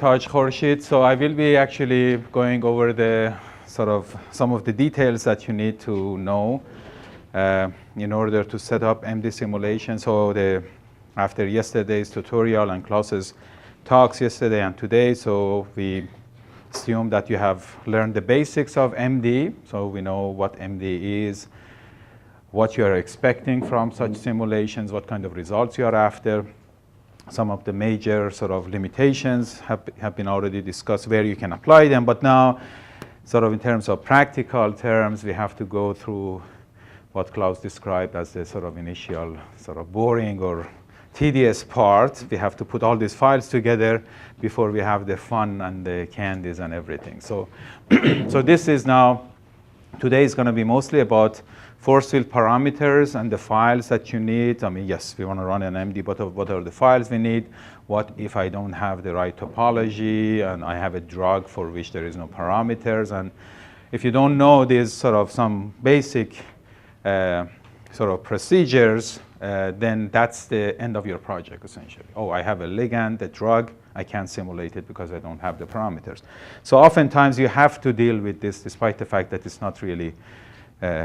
Taj Khorshid. So I will be actually going over the sort of some of the details that you need to know in order to set up MD simulation. So after yesterday's tutorial and classes talks yesterday and today, so we assume that you have learned the basics of MD. So we know what MD is, what you are expecting from such simulations, what kind of results you are after. Some of the major sort of limitations have been already discussed, where you can apply them. But now, sort of in terms of practical terms, we have to go through what Klaus described as the sort of initial sort of boring or tedious part. We have to put all these files together before we have the fun and the candies and everything. So, so this is now, today is going to be mostly about force field parameters and the files that you need. I mean, yes, we want to run an MD, but what are the files we need? What if I don't have the right topology and I have a drug for which there is no parameters? And if you don't know these sort of some basic sort of procedures, then that's the end of your project, essentially. Oh, I have a ligand, a drug. I can't simulate it because I don't have the parameters. So oftentimes you have to deal with this, despite the fact that it's not really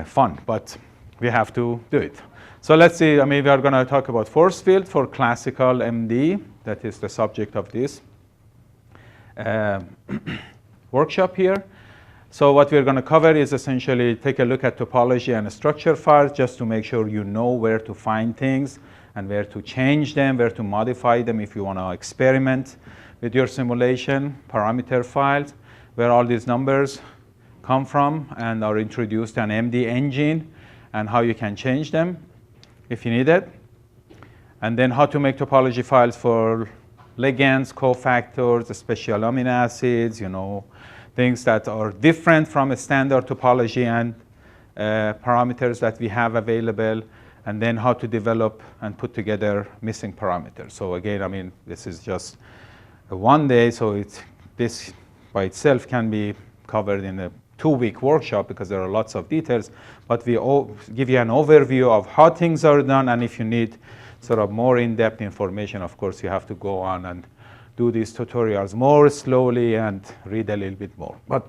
fun, but we have to do it. So let's see, I mean, we are going to talk about force field for classical MD. That is the subject of this workshop here. So what we're going to cover is essentially take a look at topology and structure files just to make sure you know where to find things and where to change them, where to modify them if you want to experiment with your simulation, parameter files, where all these numbers come from and are introduced to an MD engine, and how you can change them if you need it. And then how to make topology files for ligands, cofactors, special amino acids, you know, things that are different from a standard topology and parameters that we have available, and then how to develop and put together missing parameters. So again, I mean, this is just one day, so this by itself can be covered in a 2-week workshop because there are lots of details, but we give you an overview of how things are done, and if you need sort of more in-depth information, of course, you have to go on and do these tutorials more slowly and read a little bit more. But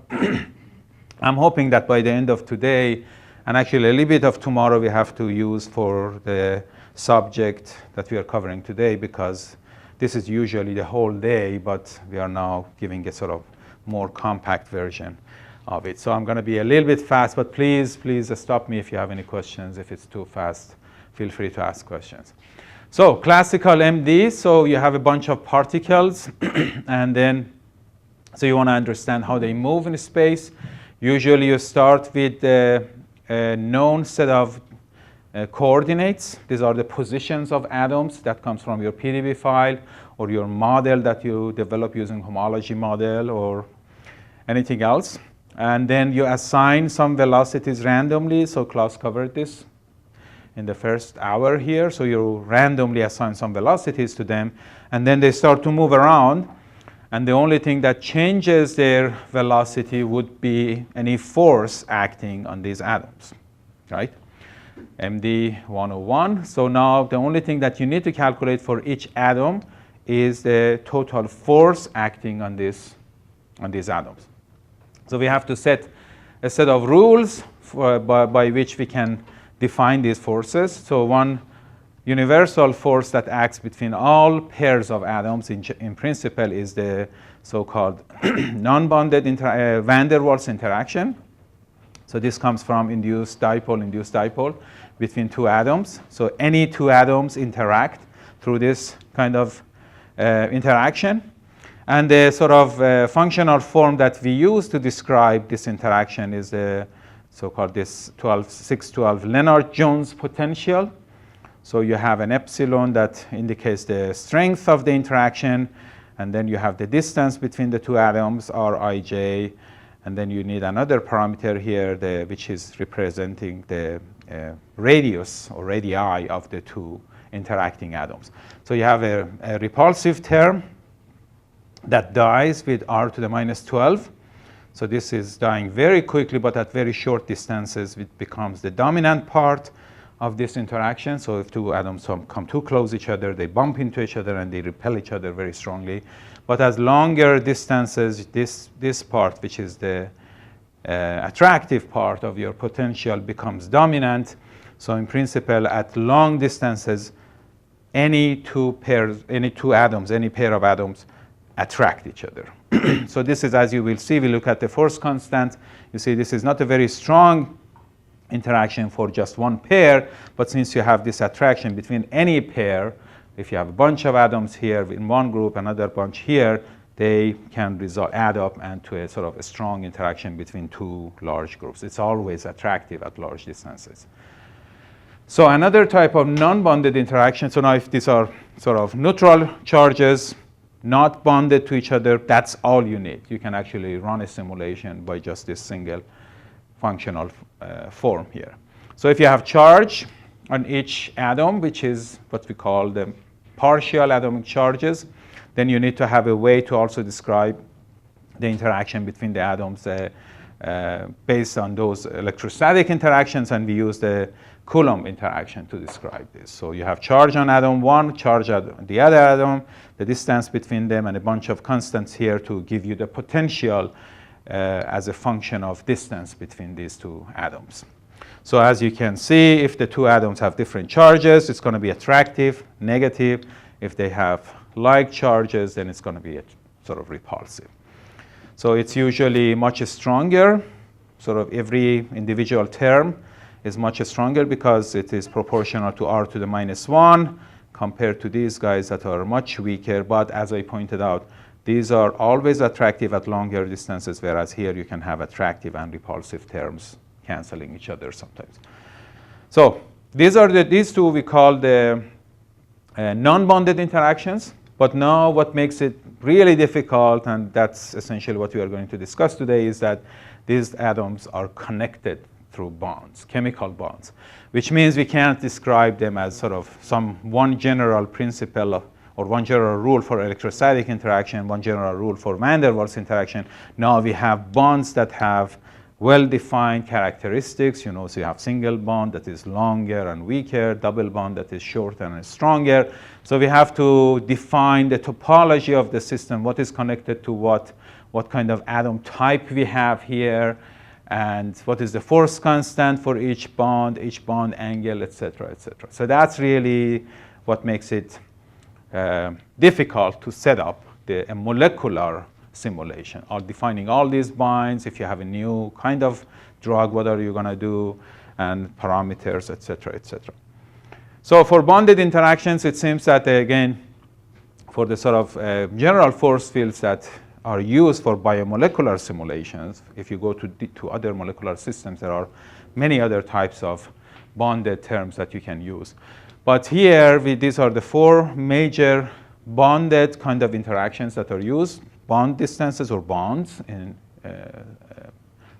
I'm hoping that by the end of today, and actually a little bit of tomorrow, we have to use for the subject that we are covering today, because this is usually the whole day, but we are now giving a sort of more compact version of it. So I'm going to be a little bit fast, but please stop me if you have any questions. If it's too fast, feel free to ask questions. So classical MD, so you have a bunch of particles, and then so you want to understand how they move in space. Usually you start with a known set of coordinates. These are the positions of atoms that comes from your PDB file or your model that you develop using homology model or anything else. And then you assign some velocities randomly. So Klaus covered this in the first hour here. So you randomly assign some velocities to them, and then they start to move around. And the only thing that changes their velocity would be any force acting on these atoms, right? MD 101. So now the only thing that you need to calculate for each atom is the total force acting on these atoms. So we have to set a set of rules by which we can define these forces. So one universal force that acts between all pairs of atoms in principle is the so-called non-bonded van der Waals interaction. So this comes from induced dipole between two atoms. So any two atoms interact through this kind of interaction. And the sort of functional form that we use to describe this interaction is the so-called this 612 Lennard-Jones potential. So you have an epsilon that indicates the strength of the interaction, and then you have the distance between the two atoms, Rij, and then you need another parameter here, which is representing the radius or radii of the two interacting atoms. So you have a repulsive term that dies with r to the minus 12. So this is dying very quickly, but at very short distances, it becomes the dominant part of this interaction. So if two atoms come too close to each other, they bump into each other and they repel each other very strongly. But as longer distances, this part, which is the attractive part of your potential, becomes dominant. So in principle, at long distances, any two pairs, any two atoms, any pair of atoms attract each other. So this is, as you will see, we look at the force constant. You see this is not a very strong interaction for just one pair, but since you have this attraction between any pair, if you have a bunch of atoms here in one group, another bunch here, they can add up and to a sort of a strong interaction between two large groups. It's always attractive at large distances. So another type of non-bonded interaction, so now if these are sort of neutral charges, not bonded to each other, that's all you need. You can actually run a simulation by just this single functional form here. So if you have charge on each atom, which is what we call the partial atomic charges, then you need to have a way to also describe the interaction between the atoms based on those electrostatic interactions, and we use the Coulomb interaction to describe this. So you have charge on atom 1, charge on the other atom, the distance between them, and a bunch of constants here to give you the potential as a function of distance between these two atoms. So as you can see, if the two atoms have different charges, it's going to be attractive, negative. If they have like charges, then it's going to be sort of repulsive. So it's usually much stronger. Sort of every individual term is much stronger because it is proportional to r to the -1 compared to these guys that are much weaker. But as I pointed out, these are always attractive at longer distances, whereas here you can have attractive and repulsive terms canceling each other sometimes. So these two we call the non-bonded interactions. But now what makes it really difficult, and that's essentially what we are going to discuss today, is that these atoms are connected through bonds, chemical bonds, which means we can't describe them as sort of one general principle or one general rule for electrostatic interaction, one general rule for van der Waals interaction. Now we have bonds that have well-defined characteristics. So you have single bond that is longer and weaker, double bond that is shorter and stronger. So we have to define the topology of the system, what is connected to what kind of atom type we have here, and what is the force constant for each bond angle, et cetera, et cetera. So that's really what makes it difficult to set up a molecular simulation, or defining all these binds. If you have a new kind of drug, what are you going to do, and parameters, et cetera, et cetera. So for bonded interactions, it seems that, again, for the sort of general force fields that are used for biomolecular simulations, if you go to other molecular systems, there are many other types of bonded terms that you can use. But here, these are the four major bonded kind of interactions that are used. Bond distances, or bonds in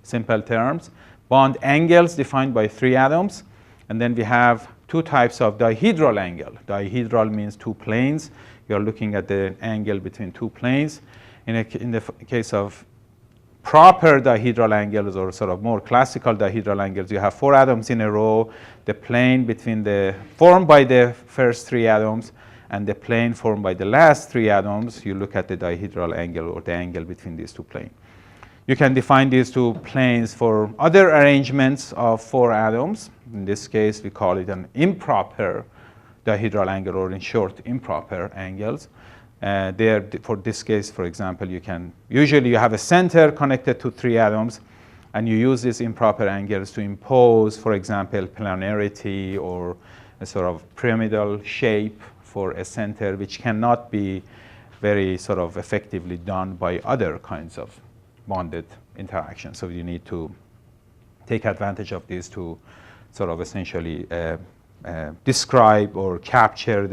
simple terms. Bond angles defined by 3 atoms. And then we have 2 types of dihedral angle. Dihedral means 2 planes. You are looking at the angle between 2 planes. In the case of proper dihedral angles, or sort of more classical dihedral angles, you have 4 atoms in a row. The plane formed by the first 3 atoms, and the plane formed by the last 3 atoms. You look at the dihedral angle, or the angle between these 2 planes. You can define these 2 planes for other arrangements of 4 atoms. In this case, we call it an improper dihedral angle, or in short, improper angles. For this case, for example, usually you have a center connected to 3 atoms, and you use these improper angles to impose, for example, planarity or a sort of pyramidal shape for a center, which cannot be very sort of effectively done by other kinds of bonded interactions. So you need to take advantage of these to sort of essentially describe or capture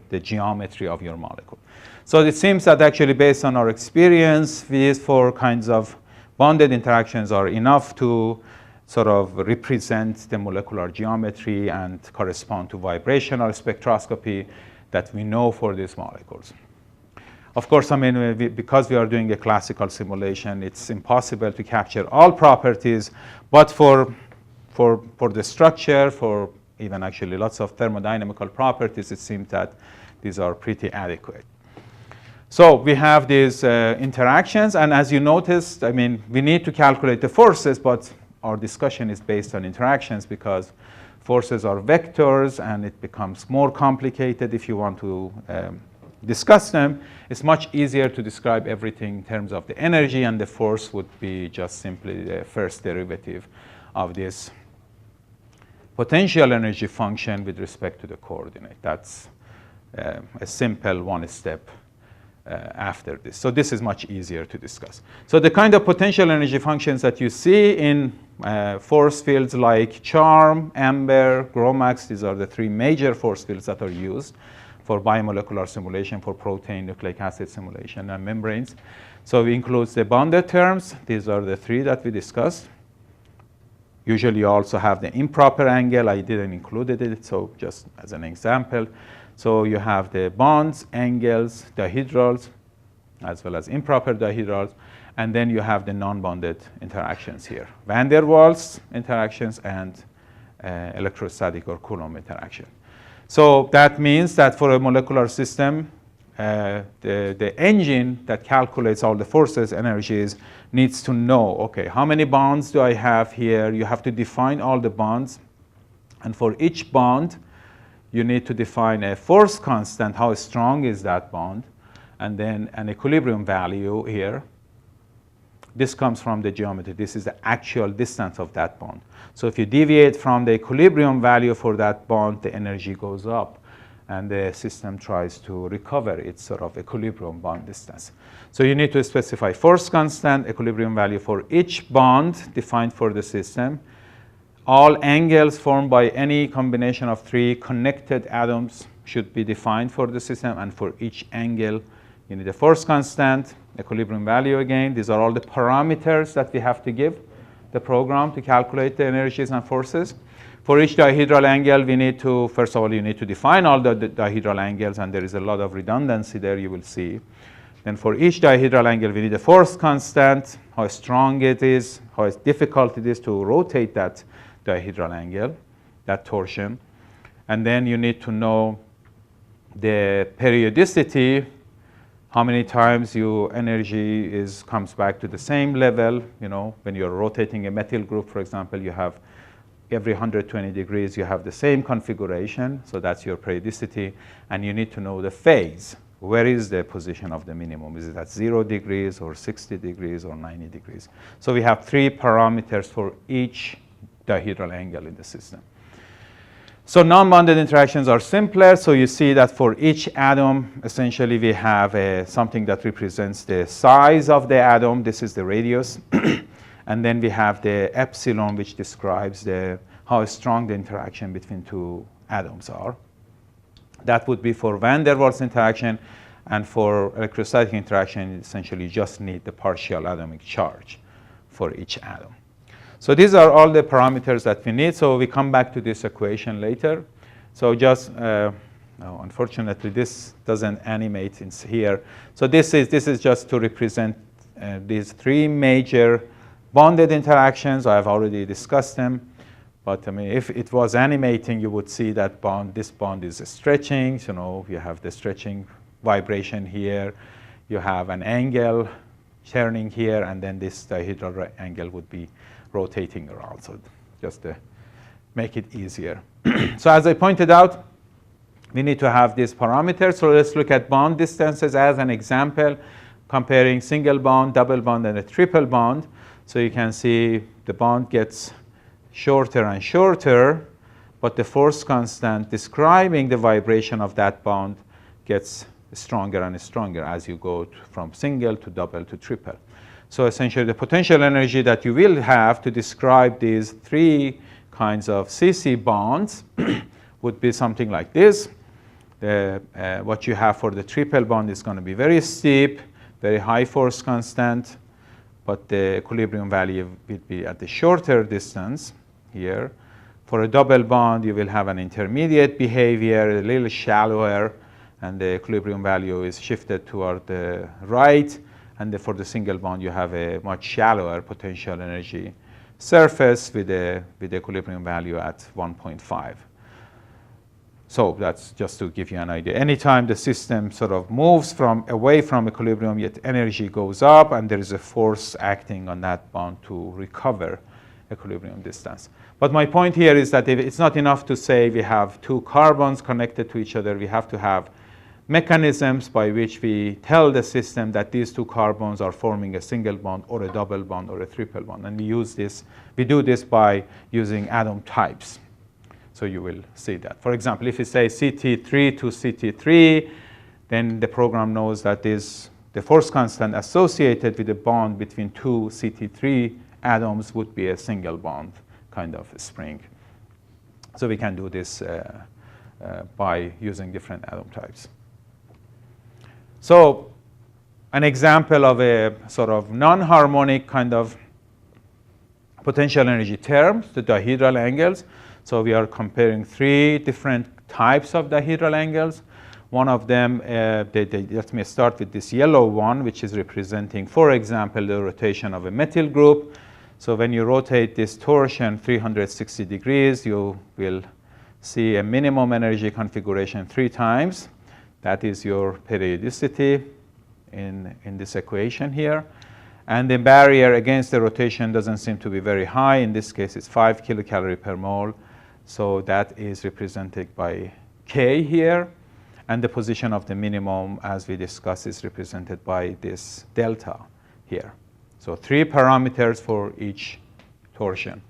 the geometry of your molecule. So it seems that actually, based on our experience, these 4 kinds of bonded interactions are enough to sort of represent the molecular geometry and correspond to vibrational spectroscopy that we know for these molecules. Of course, I mean, because we are doing a classical simulation, it's impossible to capture all properties, but for the structure, for even actually lots of thermodynamical properties, it seems that these are pretty adequate. So we have these interactions, and as you noticed, I mean, we need to calculate the forces, but our discussion is based on interactions because forces are vectors, and it becomes more complicated if you want to discuss them. It's much easier to describe everything in terms of the energy, and the force would be just simply the first derivative of this potential energy function with respect to the coordinate. That's a simple one step after this. So this is much easier to discuss. So the kind of potential energy functions that you see in force fields like CHARMM, AMBER, GROMACS, these are the three major force fields that are used for biomolecular simulation, for protein, nucleic acid simulation, and membranes. So it includes the bonded terms. These are the three that we discussed. Usually you also have the improper angle. I didn't include it, so just as an example. So you have the bonds, angles, dihedrals, as well as improper dihedrals, and then you have the non-bonded interactions here. Van der Waals interactions and electrostatic or Coulomb interaction. So that means that for a molecular system, the engine that calculates all the forces, energies, needs to know, okay, how many bonds do I have here? You have to define all the bonds, and for each bond, you need to define a force constant, how strong is that bond, and then an equilibrium value here. This comes from the geometry. This is the actual distance of that bond. So if you deviate from the equilibrium value for that bond, the energy goes up, and the system tries to recover its sort of equilibrium bond distance. So you need to specify force constant, equilibrium value for each bond defined for the system. All angles formed by any combination of three connected atoms should be defined for the system, and for each angle, you need a force constant, equilibrium value again. These are all the parameters that we have to give the program to calculate the energies and forces. For each dihedral angle, we need to, first of all, you need to define all the dihedral angles, and there is a lot of redundancy there, you will see. Then for each dihedral angle, we need a force constant, how strong it is, how difficult it is to rotate that dihedral angle, that torsion. And then you need to know the periodicity, how many times your energy comes back to the same level. You know, when you're rotating a methyl group, for example, you have every 120 degrees, you have the same configuration. So that's your periodicity. And you need to know the phase. Where is the position of the minimum? Is it at 0 degrees or 60 degrees or 90 degrees? So we have three parameters for each dihedral angle in the system. So non-bonded interactions are simpler. So you see that for each atom, essentially we have something that represents the size of the atom. This is the radius. And then we have the epsilon, which describes how strong the interaction between two atoms are. That would be for Van der Waals interaction. And for electrostatic interaction, you essentially just need the partial atomic charge for each atom. So these are all the parameters that we need. So we come back to this equation later. So just, unfortunately, this doesn't animate in here. So this is just to represent these three major bonded interactions. I have already discussed them. But I mean, if it was animating, you would see that this bond is stretching. You know, you have the stretching vibration here. You have an angle turning here, and then this dihedral angle would be rotating around, so just to make it easier. So as I pointed out, we need to have these parameters. So let's look at bond distances as an example, comparing single bond, double bond, and a triple bond. So you can see the bond gets shorter and shorter, but the force constant describing the vibration of that bond gets stronger and stronger as you go from single to double to triple. So essentially, the potential energy that you will have to describe these three kinds of CC bonds would be something like this. What you have for the triple bond is going to be very steep, very high force constant, but the equilibrium value will be at the shorter distance here. For a double bond, you will have an intermediate behavior, a little shallower, and the equilibrium value is shifted toward the right. And for the single bond, you have a much shallower potential energy surface with the equilibrium value at 1.5. So that's just to give you an idea. Anytime the system sort of moves away from equilibrium, yet energy goes up, and there is a force acting on that bond to recover equilibrium distance. But my point here is that if it's not enough to say we have two carbons connected to each other. We have to have mechanisms by which we tell the system that these two carbons are forming a single bond or a double bond or a triple bond. And we do this by using atom types. So you will see that. For example, if you say CT3 to CT3, then the program knows that the force constant associated with the bond between two CT3 atoms would be a single bond kind of spring. So we can do this by using different atom types. So an example of a sort of non-harmonic kind of potential energy terms, the dihedral angles. So we are comparing three different types of dihedral angles. One of them, let me start with this yellow one, which is representing, for example, the rotation of a methyl group. So when you rotate this torsion 360 degrees, you will see a minimum energy configuration 3 times. That is your periodicity in this equation here. And the barrier against the rotation doesn't seem to be very high. In this case, it's 5 kilocalorie per mole. So that is represented by K here. And the position of the minimum, as we discussed, is represented by this delta here. So 3 parameters for each torsion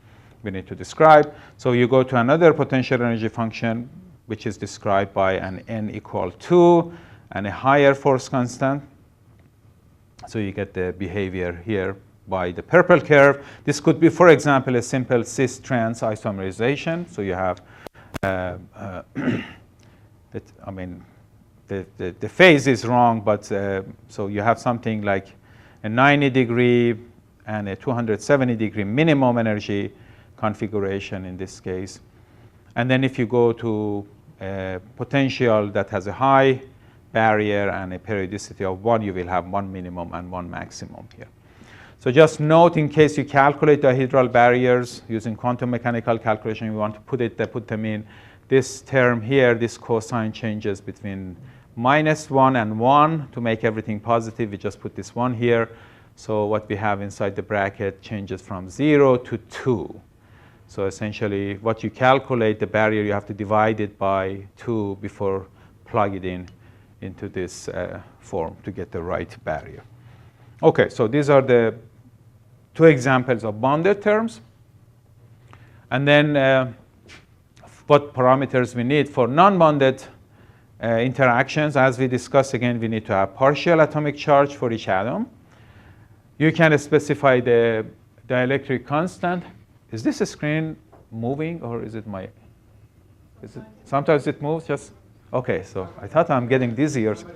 we need to describe. So you go to another potential energy function, which is described by an n equal 2 and a higher force constant. So you get the behavior here by the purple curve. This could be, for example, a simple cis-trans isomerization. So you have, the phase is wrong, but so you have something like a 90-degree and a 270-degree minimum energy configuration in this case. And then if you go to a potential that has a high barrier and a periodicity of 1, you will have 1 minimum and 1 maximum here. So just note, in case you calculate dihedral barriers using quantum mechanical calculation, you want to put them in this term here. This cosine changes between -1 and 1 to make everything positive. We just put this 1 here. So what we have inside the bracket changes from 0 to 2. So essentially, what you calculate, the barrier, you have to divide it by 2 before plug it into this form to get the right barrier. OK, so these are the 2 examples of bonded terms. And then what parameters we need for non-bonded interactions. As we discussed, again, we need to have partial atomic charge for each atom. You can specify the dielectric constant. Is this a screen moving, or is it my? Is it? Sometimes it moves. Just OK. So I thought I'm getting dizzy or something.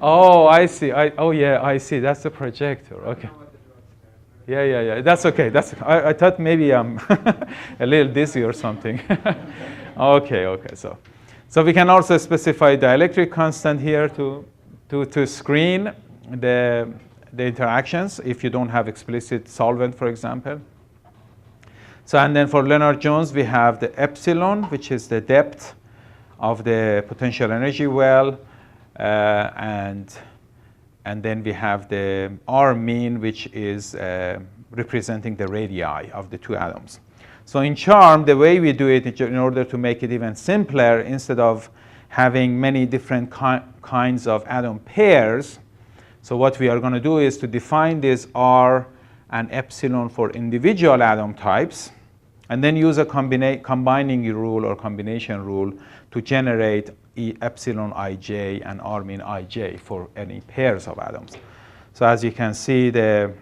Oh, I see. Oh, yeah, I see. That's the projector. OK. Yeah. That's OK. I thought maybe I'm a little dizzy or something. OK. So we can also specify dielectric constant here to screen the interactions if you don't have explicit solvent, for example. So and then for Lennard-Jones, we have the epsilon, which is the depth of the potential energy well. And then we have the R mean, which is representing the radii of the 2 atoms. So in CHARM, the way we do it, in order to make it even simpler, instead of having many different kinds of atom pairs, so what we are going to do is to define this R and epsilon for individual atom types, and then use a combining rule or combination rule to generate epsilon ij and R mean ij for any pairs of atoms. So as you can see, the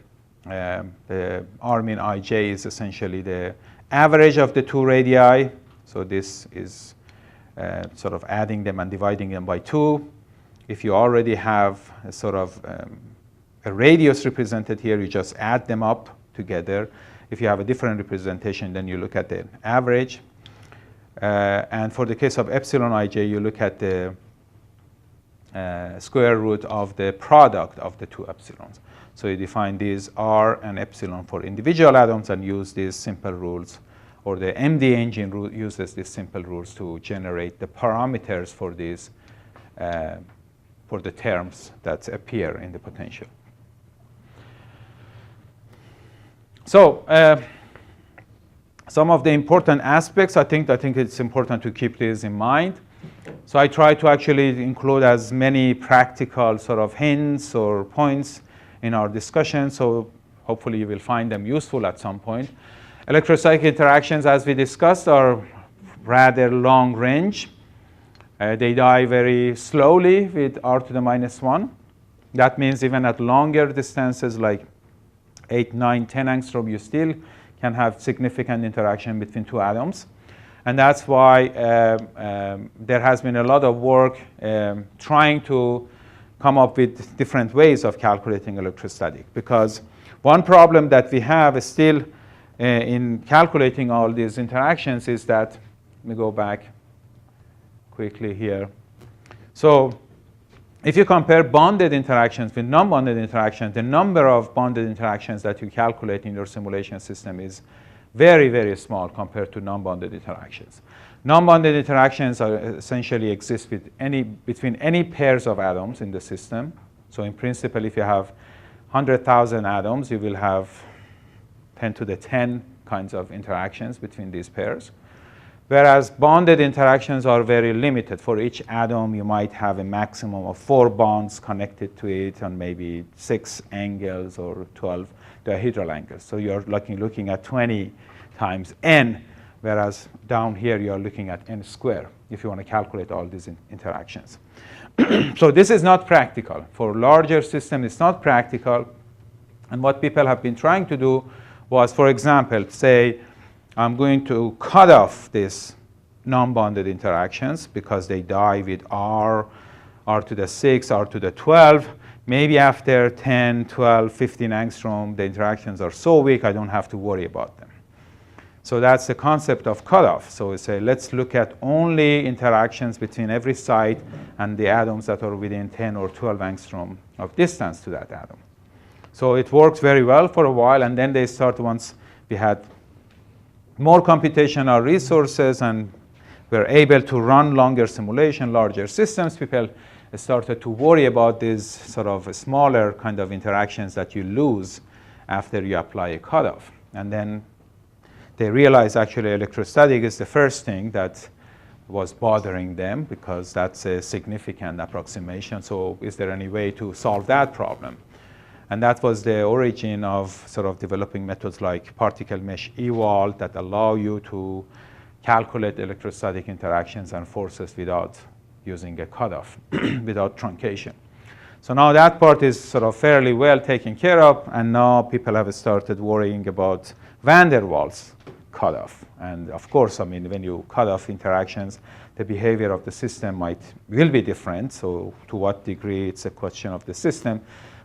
R mean ij is essentially the average of the 2 radii. So this is sort of adding them and dividing them by 2. If you already have a sort of a radius represented here, you just add them up together. If you have a different representation, then you look at the average. And for the case of epsilon ij, you look at the square root of the product of the 2 epsilons. So you define these R and epsilon for individual atoms and use these simple rules or the MD engine uses these simple rules to generate the parameters for these, for the terms that appear in the potential. So some of the important aspects, I think it's important to keep this in mind. So I try to actually include as many practical sort of hints or points in our discussion, so hopefully you will find them useful at some point. Electrostatic interactions, as we discussed, are rather long range. They die very slowly with r to the minus 1. That means even at longer distances like 8, 9, 10 angstrom, you still can have significant interaction between two atoms. And that's why there has been a lot of work trying to come up with different ways of calculating electrostatic. Because one problem that we have is still in calculating all these interactions is that, let me go back quickly here. So if you compare bonded interactions with non-bonded interactions, the number of bonded interactions that you calculate in your simulation system is very, very small compared to non-bonded interactions. Non-bonded interactions essentially exist with between any pairs of atoms in the system. So in principle, if you have 100,000 atoms, you will have 10 to the 10 kinds of interactions between these pairs. Whereas bonded interactions are very limited. For each atom, you might have a maximum of 4 bonds connected to it and maybe 6 angles or 12 dihedral angles. So you're looking at 20 times n, whereas down here you're looking at n squared if you want to calculate all these interactions. So this is not practical. For larger systems, it's not practical. And what people have been trying to do was, for example, say, I'm going to cut off these non-bonded interactions because they die with r to the 6, r to the 12. Maybe after 10, 12, 15 angstrom, the interactions are so weak I don't have to worry about them. So that's the concept of cutoff. So we say, let's look at only interactions between every site and the atoms that are within 10 or 12 angstrom of distance to that atom. So it worked very well for a while, and then they started, once we had more computational resources and were able to run longer simulation, larger systems, people started to worry about these sort of smaller kind of interactions that you lose after you apply a cutoff. And then they realized actually electrostatic is the first thing that was bothering them, because that's a significant approximation. So is there any way to solve that problem? And that was the origin of sort of developing methods like particle mesh eval that allow you to calculate electrostatic interactions and forces without using a cutoff, without truncation. So now that part is sort of fairly well taken care of, and now people have started worrying about van der Waals cutoff. And of course, I mean, when you cut off interactions, the behavior of the system will be different. So to what degree, it's a question of the system.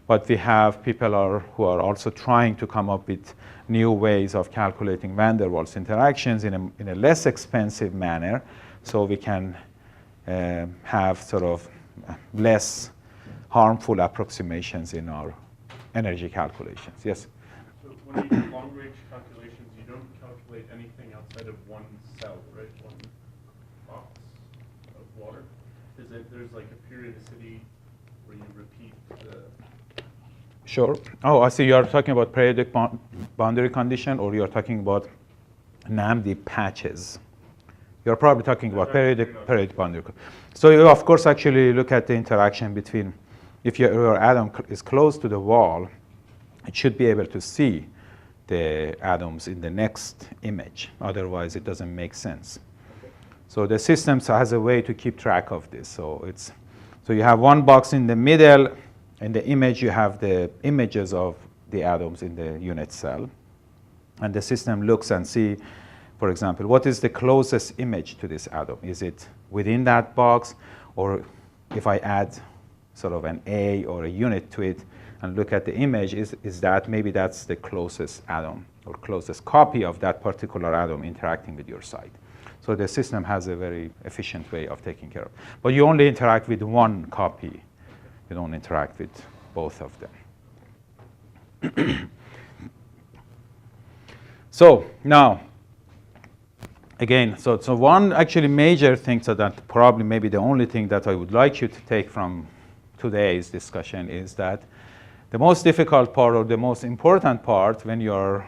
But we have people who are also trying to come up with new ways of calculating van der Waals interactions in a less expensive manner, so we can have sort of less harmful approximations in our energy calculations. Yes? So when you do long-range calculations, you don't calculate anything outside of one cell, right? One box of water. There's like a periodicity where you repeat the... Sure. Oh, I see you are talking about periodic boundary condition, or you're talking about NAMD patches. You're probably talking about periodic boundary. So you, of course, actually look at the interaction between, if your atom is close to the wall, it should be able to see the atoms in the next image. Otherwise, it doesn't make sense. So the system has a way to keep track of this. So you have one box in the middle. In the image, you have the images of the atoms in the unit cell. And the system looks and see, for example, what is the closest image to this atom? Is it within that box? Or if I add sort of an A or a unit to it and look at the image, is that maybe that's the closest atom or closest copy of that particular atom interacting with your site. So the system has a very efficient way of taking care of it. But you only interact with one copy. You don't interact with both of them. So now, again, so one actually major thing, so that probably maybe the only thing that I would like you to take from today's discussion is that the most difficult part or the most important part when you're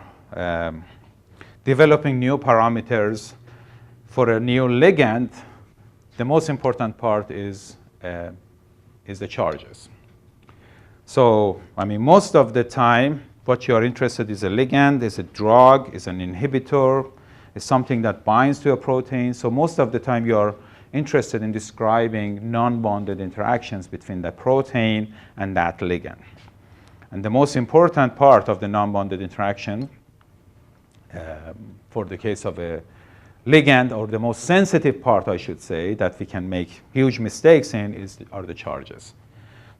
developing new parameters for a new ligand, the most important part is the charges. So, I mean, most of the time, what you're interested in is a ligand, is a drug, is an inhibitor, is something that binds to a protein. So most of the time, you're interested in describing non-bonded interactions between the protein and that ligand. And the most important part of the non-bonded interaction for the case of a ligand, or the most sensitive part, I should say, that we can make huge mistakes in are the charges.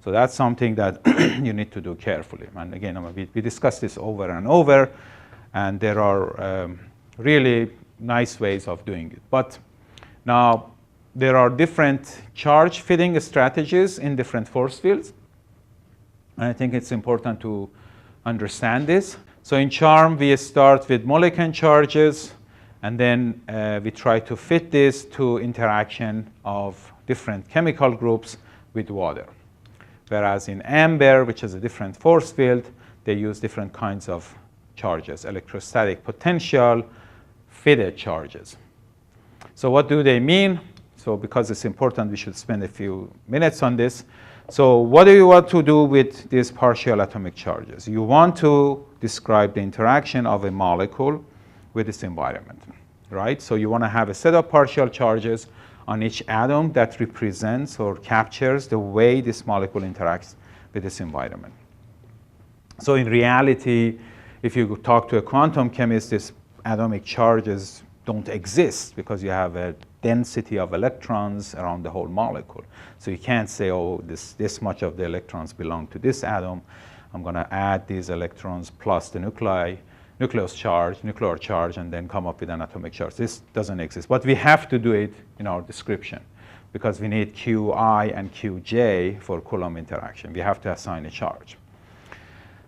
So that's something that you need to do carefully. And again, we discussed this over and over, and there are really nice ways of doing it. But now, there are different charge fitting strategies in different force fields. And I think it's important to understand this. So in CHARMM, we start with molecular charges, and then we try to fit this to interaction of different chemical groups with water. Whereas in AMBER, which is a different force field, they use different kinds of charges, electrostatic potential, fitted charges. So what do they mean? So because it's important, we should spend a few minutes on this. So what do you want to do with these partial atomic charges? You want to describe the interaction of a molecule with its environment, right? So you want to have a set of partial charges on each atom that represents or captures the way this molecule interacts with its environment. So in reality, if you talk to a quantum chemist, these atomic charges don't exist because you have a density of electrons around the whole molecule. So you can't say, oh, this much of the electrons belong to this atom. I'm going to add these electrons plus the nuclear charge, and then come up with an atomic charge. This doesn't exist. But we have to do it in our description because we need Qi and Qj for Coulomb interaction. We have to assign a charge.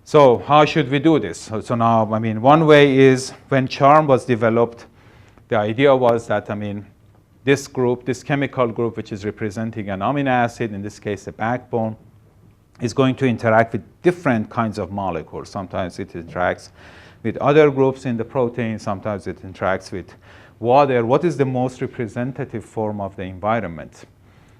So how should we do this? So now, I mean, one way is when CHARMM was developed, the idea was that, I mean, this group, this chemical group, which is representing an amino acid, in this case a backbone, is going to interact with different kinds of molecules. Sometimes it interacts with other groups in the protein. Sometimes it interacts with water. What is the most representative form of the environment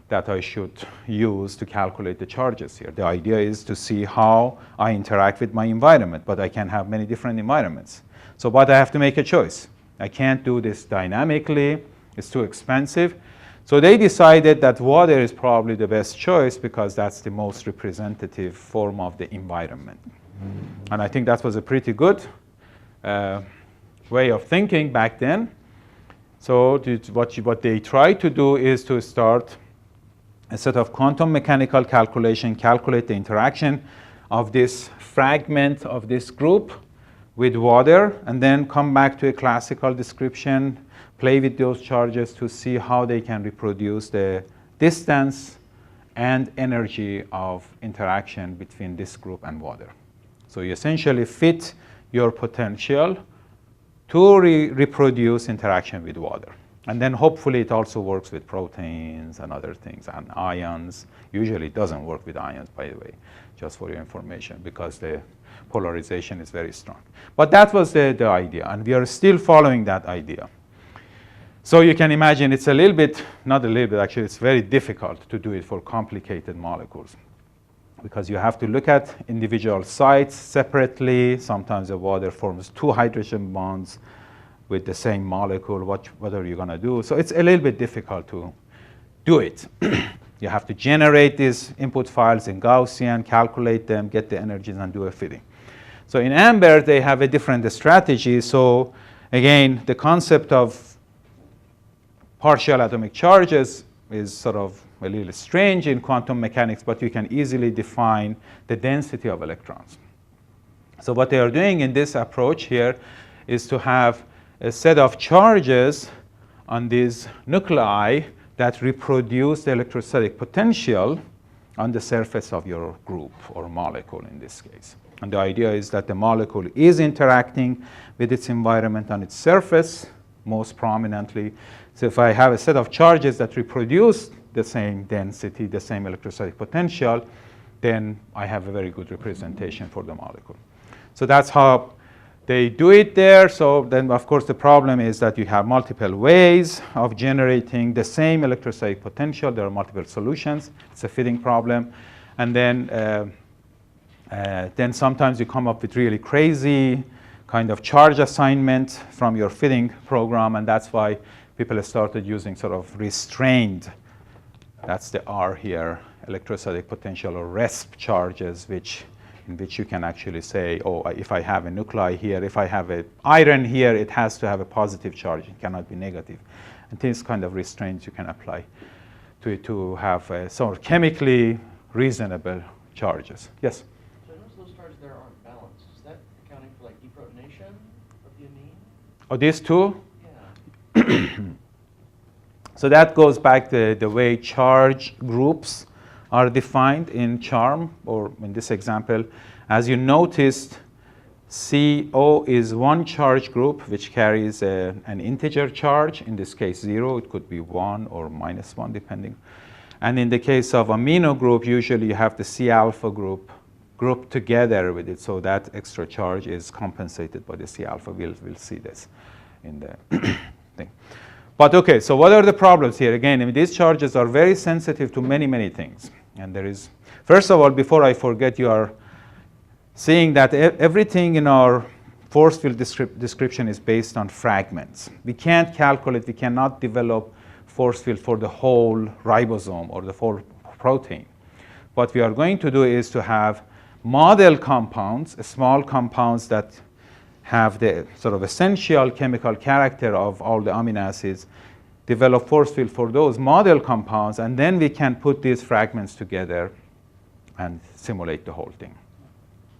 that I should use to calculate the charges here? The idea is to see how I interact with my environment, but I can have many different environments. But I have to make a choice. I can't do this dynamically. It's too expensive. So they decided that water is probably the best choice because that's the most representative form of the environment. And I think that was a pretty good way of thinking back then. So what they tried to do is to start a set of quantum mechanical calculation, calculate the interaction of this fragment of this group with water, and then come back to a classical description, play with those charges to see how they can reproduce the distance and energy of interaction between this group and water. So you essentially fit your potential to reproduce interaction with water. And then hopefully it also works with proteins and other things and ions. Usually it doesn't work with ions, by the way, just for your information, because the polarization is very strong. But that was the idea, and we are still following that idea. So you can imagine it's a little bit, not a little bit, actually it's very difficult to do it for complicated molecules because you have to look at individual sites separately. Sometimes the water forms two hydrogen bonds with the same molecule. What are you going to do? So it's a little bit difficult to do it. You have to generate these input files in Gaussian, calculate them, get the energies, and do a fitting. So in AMBER, they have a different strategy. So again, the concept of partial atomic charges is sort of a little strange in quantum mechanics, but you can easily define the density of electrons. So what they are doing in this approach here is to have a set of charges on these nuclei that reproduce the electrostatic potential on the surface of your group or molecule in this case. And the idea is that the molecule is interacting with its environment on its surface, most prominently. So if I have a set of charges that reproduce the same density, the same electrostatic potential, then I have a very good representation for the molecule. So that's how they do it there. So then, of course, the problem is that you have multiple ways of generating the same electrostatic potential. There are multiple solutions. It's a fitting problem. And then sometimes you come up with really crazy kind of charge assignment from your fitting program, and that's why people started using sort of restrained, that's the R here, electrostatic potential or RESP charges, in which you can actually say, oh, if I have a nuclei here, if I have an iron here, it has to have a positive charge. It cannot be negative. And these kind of restraints you can apply to it to have sort of chemically reasonable charges. Yes? So notice those charges there aren't balanced. Is that accounting for like deprotonation of the amine? Oh, these two? Yeah. So that goes back to the way charge groups are defined in CHARM, or in this example. As you noticed, CO is one charge group which carries an integer charge, in this case 0. It could be 1 or -1 depending. And in the case of amino group, usually you have the C alpha group grouped together with it, so that extra charge is compensated by the C alpha. We'll see this in the thing. But okay, so what are the problems here? Again, I mean, these charges are very sensitive to many, many things. And there is, first of all, before I forget, you are seeing that everything in our force field description is based on fragments. We can't calculate, we cannot develop force field for the whole ribosome or the whole protein. What we are going to do is to have model compounds, small compounds that have the sort of essential chemical character of all the amino acids, develop force field for those model compounds, and then we can put these fragments together and simulate the whole thing.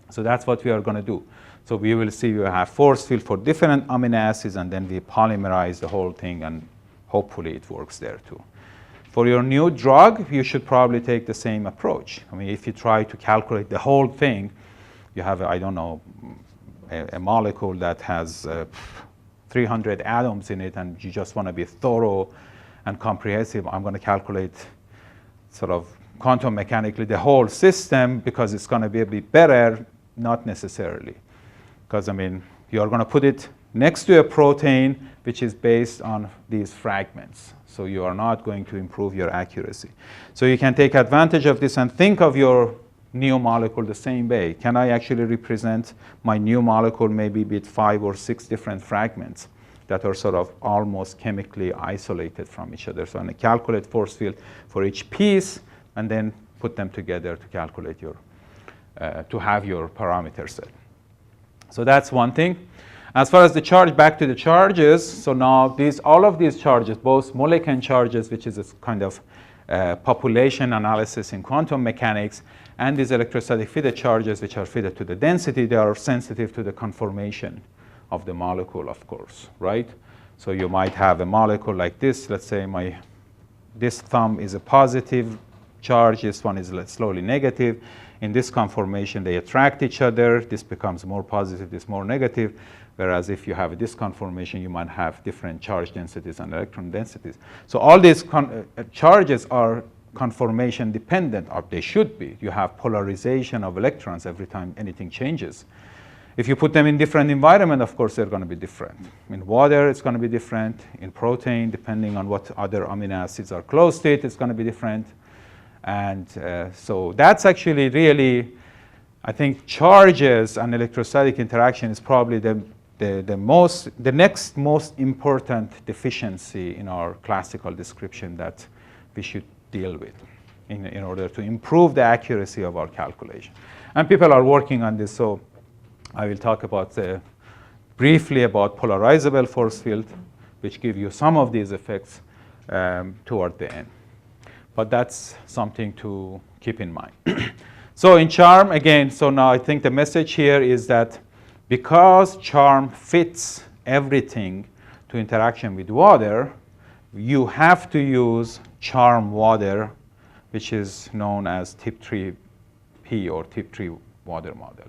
So that's what we are going to do. So we will see we have force field for different amino acids, and then we polymerize the whole thing, and hopefully it works there too. For your new drug, you should probably take the same approach. I mean, if you try to calculate the whole thing, you have, I don't know, a molecule that has 300 atoms in it, and you just want to be thorough and comprehensive. I'm going to calculate sort of quantum mechanically the whole system because it's going to be a bit better. Not necessarily. Because, I mean, you're going to put it next to a protein which is based on these fragments. So you are not going to improve your accuracy. So you can take advantage of this and think of your new molecule the same way. Can I actually represent my new molecule maybe with 5 or 6 different fragments that are sort of almost chemically isolated from each other? So I'm going to calculate force field for each piece and then put them together to calculate your, to have your parameter set. So that's one thing. As far as the charge, back to the charges. So now all of these charges, both Mulliken charges, which is a kind of population analysis in quantum mechanics, and these electrostatic fitted charges, which are fitted to the density, they are sensitive to the conformation of the molecule, of course, right? So you might have a molecule like this. Let's say this thumb is a positive charge. This one is slowly negative. In this conformation, they attract each other. This becomes more positive, this more negative. Whereas if you have this conformation, you might have different charge densities and electron densities. So all these charges are conformation dependent, or they should be. You have polarization of electrons every time anything changes. If you put them in different environment, of course, they're going to be different. In water, it's going to be different. In protein, depending on what other amino acids are close to it, it's going to be different. And so that's actually really, I think, charges and electrostatic interaction is probably the next most important deficiency in our classical description that we should deal with in order to improve the accuracy of our calculation. And people are working on this, so I will talk about briefly about polarizable force field, which give you some of these effects toward the end. But that's something to keep in mind. So in CHARM, again, so now I think the message here is that because CHARM fits everything to interaction with water, you have to use CHARM water, which is known as tip 3P or tip 3 water model.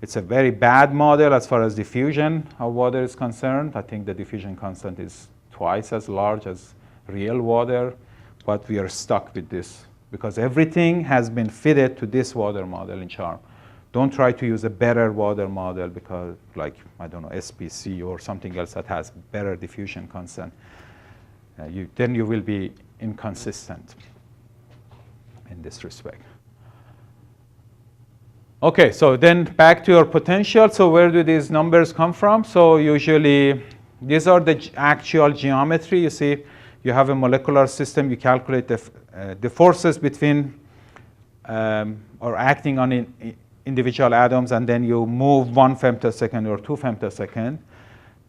It's a very bad model as far as diffusion of water is concerned. I think the diffusion constant is twice as large as real water, but we are stuck with this because everything has been fitted to this water model in CHARM. Don't try to use a better water model because, like, I don't know, SPC or something else that has better diffusion constant. Then you will be inconsistent in this respect. Okay, so then back to your potential. So where do these numbers come from? So usually these are the actual geometry. You see, you have a molecular system. You calculate the forces between or acting on individual atoms, and then you move 1 femtosecond or 2 femtosecond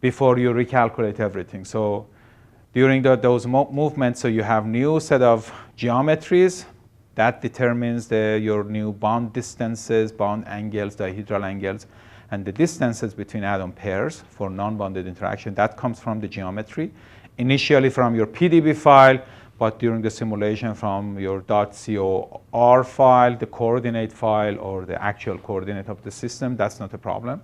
before you recalculate everything. So during those movements, so you have new set of geometries that determines your new bond distances, bond angles, dihedral angles, and the distances between atom pairs for non-bonded interaction. That comes from the geometry, initially from your PDB file, but during the simulation from your .cor file, the coordinate file, or the actual coordinate of the system. That's not a problem.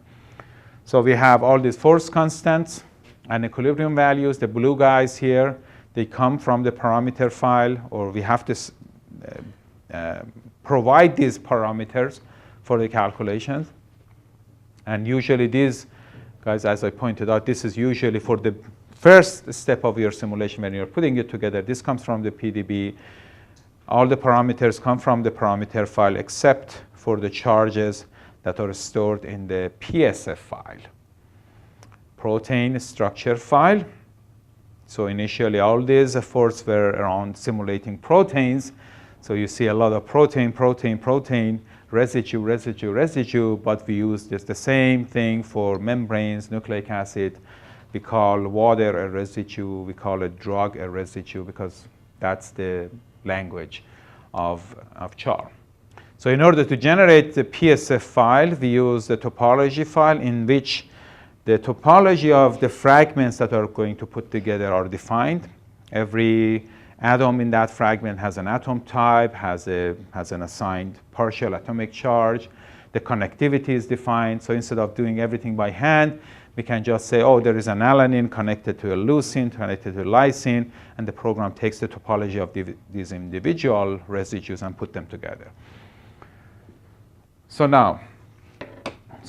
So we have all these force constants and equilibrium values. The blue guys here, they come from the parameter file, or we have to provide these parameters for the calculations. And usually these guys, as I pointed out, this is usually for the first step of your simulation when you're putting it together. This comes from the PDB. All the parameters come from the parameter file except for the charges that are stored in the PSF file, protein structure file. So initially all these efforts were around simulating proteins. So you see a lot of protein, residue, but we use just the same thing for membranes, nucleic acid. We call water a residue, we call a drug a residue, because that's the language of CHARM. So in order to generate the PSF file, we use the topology file, in which the topology of the fragments that are going to put together are defined. Every atom in that fragment has an atom type, has an assigned partial atomic charge. The connectivity is defined. So instead of doing everything by hand, we can just say, oh, there is an alanine connected to a leucine, connected to a lysine, and the program takes the topology of these individual residues and put them together. So now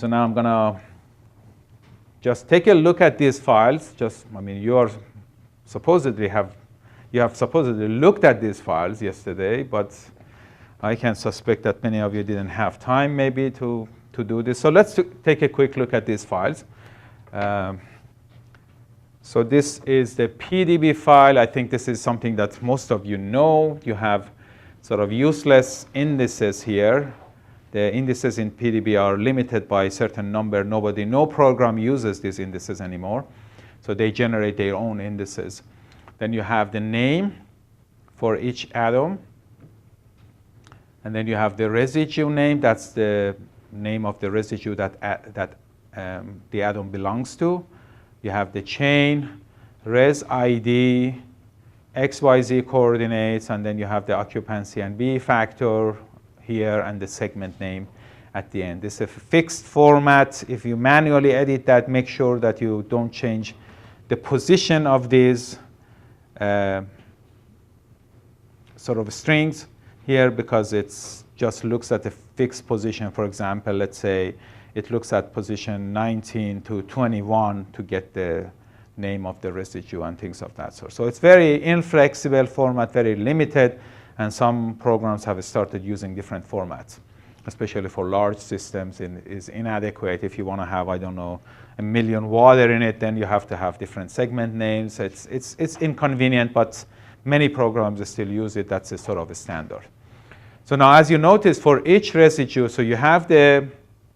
I'm going to just take a look at these files. You have supposedly looked at these files yesterday, but I can suspect that many of you didn't have time maybe to do this. So let's take a quick look at these files. So this is the PDB file. I think this is something that most of you know. You have sort of useless indices here. The indices in PDB are limited by a certain number. No program uses these indices anymore. So they generate their own indices. Then you have the name for each atom. And then you have the residue name. That's the name of the residue that the atom belongs to. You have the chain, res ID, XYZ coordinates, and then you have the occupancy and B factor here, and the segment name at the end. This is a fixed format. If you manually edit that, make sure that you don't change the position of these sort of strings here, because it just looks at a fixed position. For example, let's say it looks at position 19 to 21 to get the name of the residue and things of that sort. So it's very inflexible format, very limited, and some programs have started using different formats, especially for large systems. Is inadequate. If you want to have, I don't know, 1 million water in it, then you have to have different segment names. It's inconvenient, but many programs still use it. That's a sort of a standard. So now, as you notice, for each residue, so you have the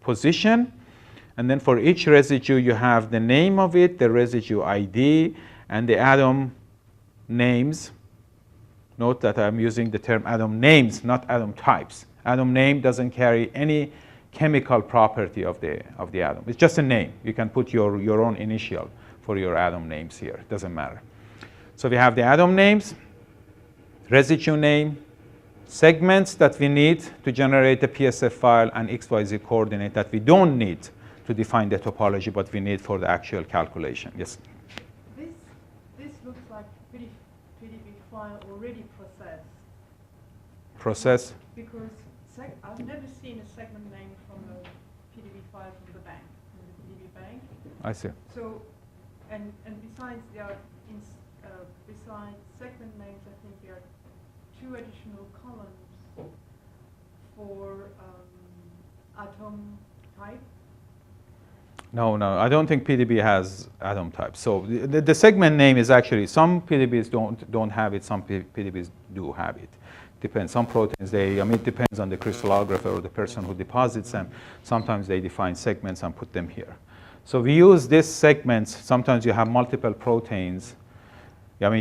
position, and then for each residue, you have the name of it, the residue ID, and the atom names. Note that I'm using the term atom names, not atom types. Atom name doesn't carry any chemical property of the atom. It's just a name. You can put your own initial for your atom names here. It doesn't matter. So we have the atom names, residue name, segments that we need to generate a PSF file and XYZ coordinate that we don't need to define the topology, but we need for the actual calculation. Yes? This looks like PDB file already processed. Process? Because I've never seen a segment name from a PDB file from the bank, from the PDB bank. I see. So, and besides besides segment names, I think there are 2 additional columns for atom type. No, I don't think PDB has atom type. So the segment name is actually, some PDBs don't have it, some PDBs do have it. Depends. Some proteins, it depends on the crystallographer or the person who deposits them. Sometimes they define segments and put them here. So we use these segments. Sometimes you have multiple proteins.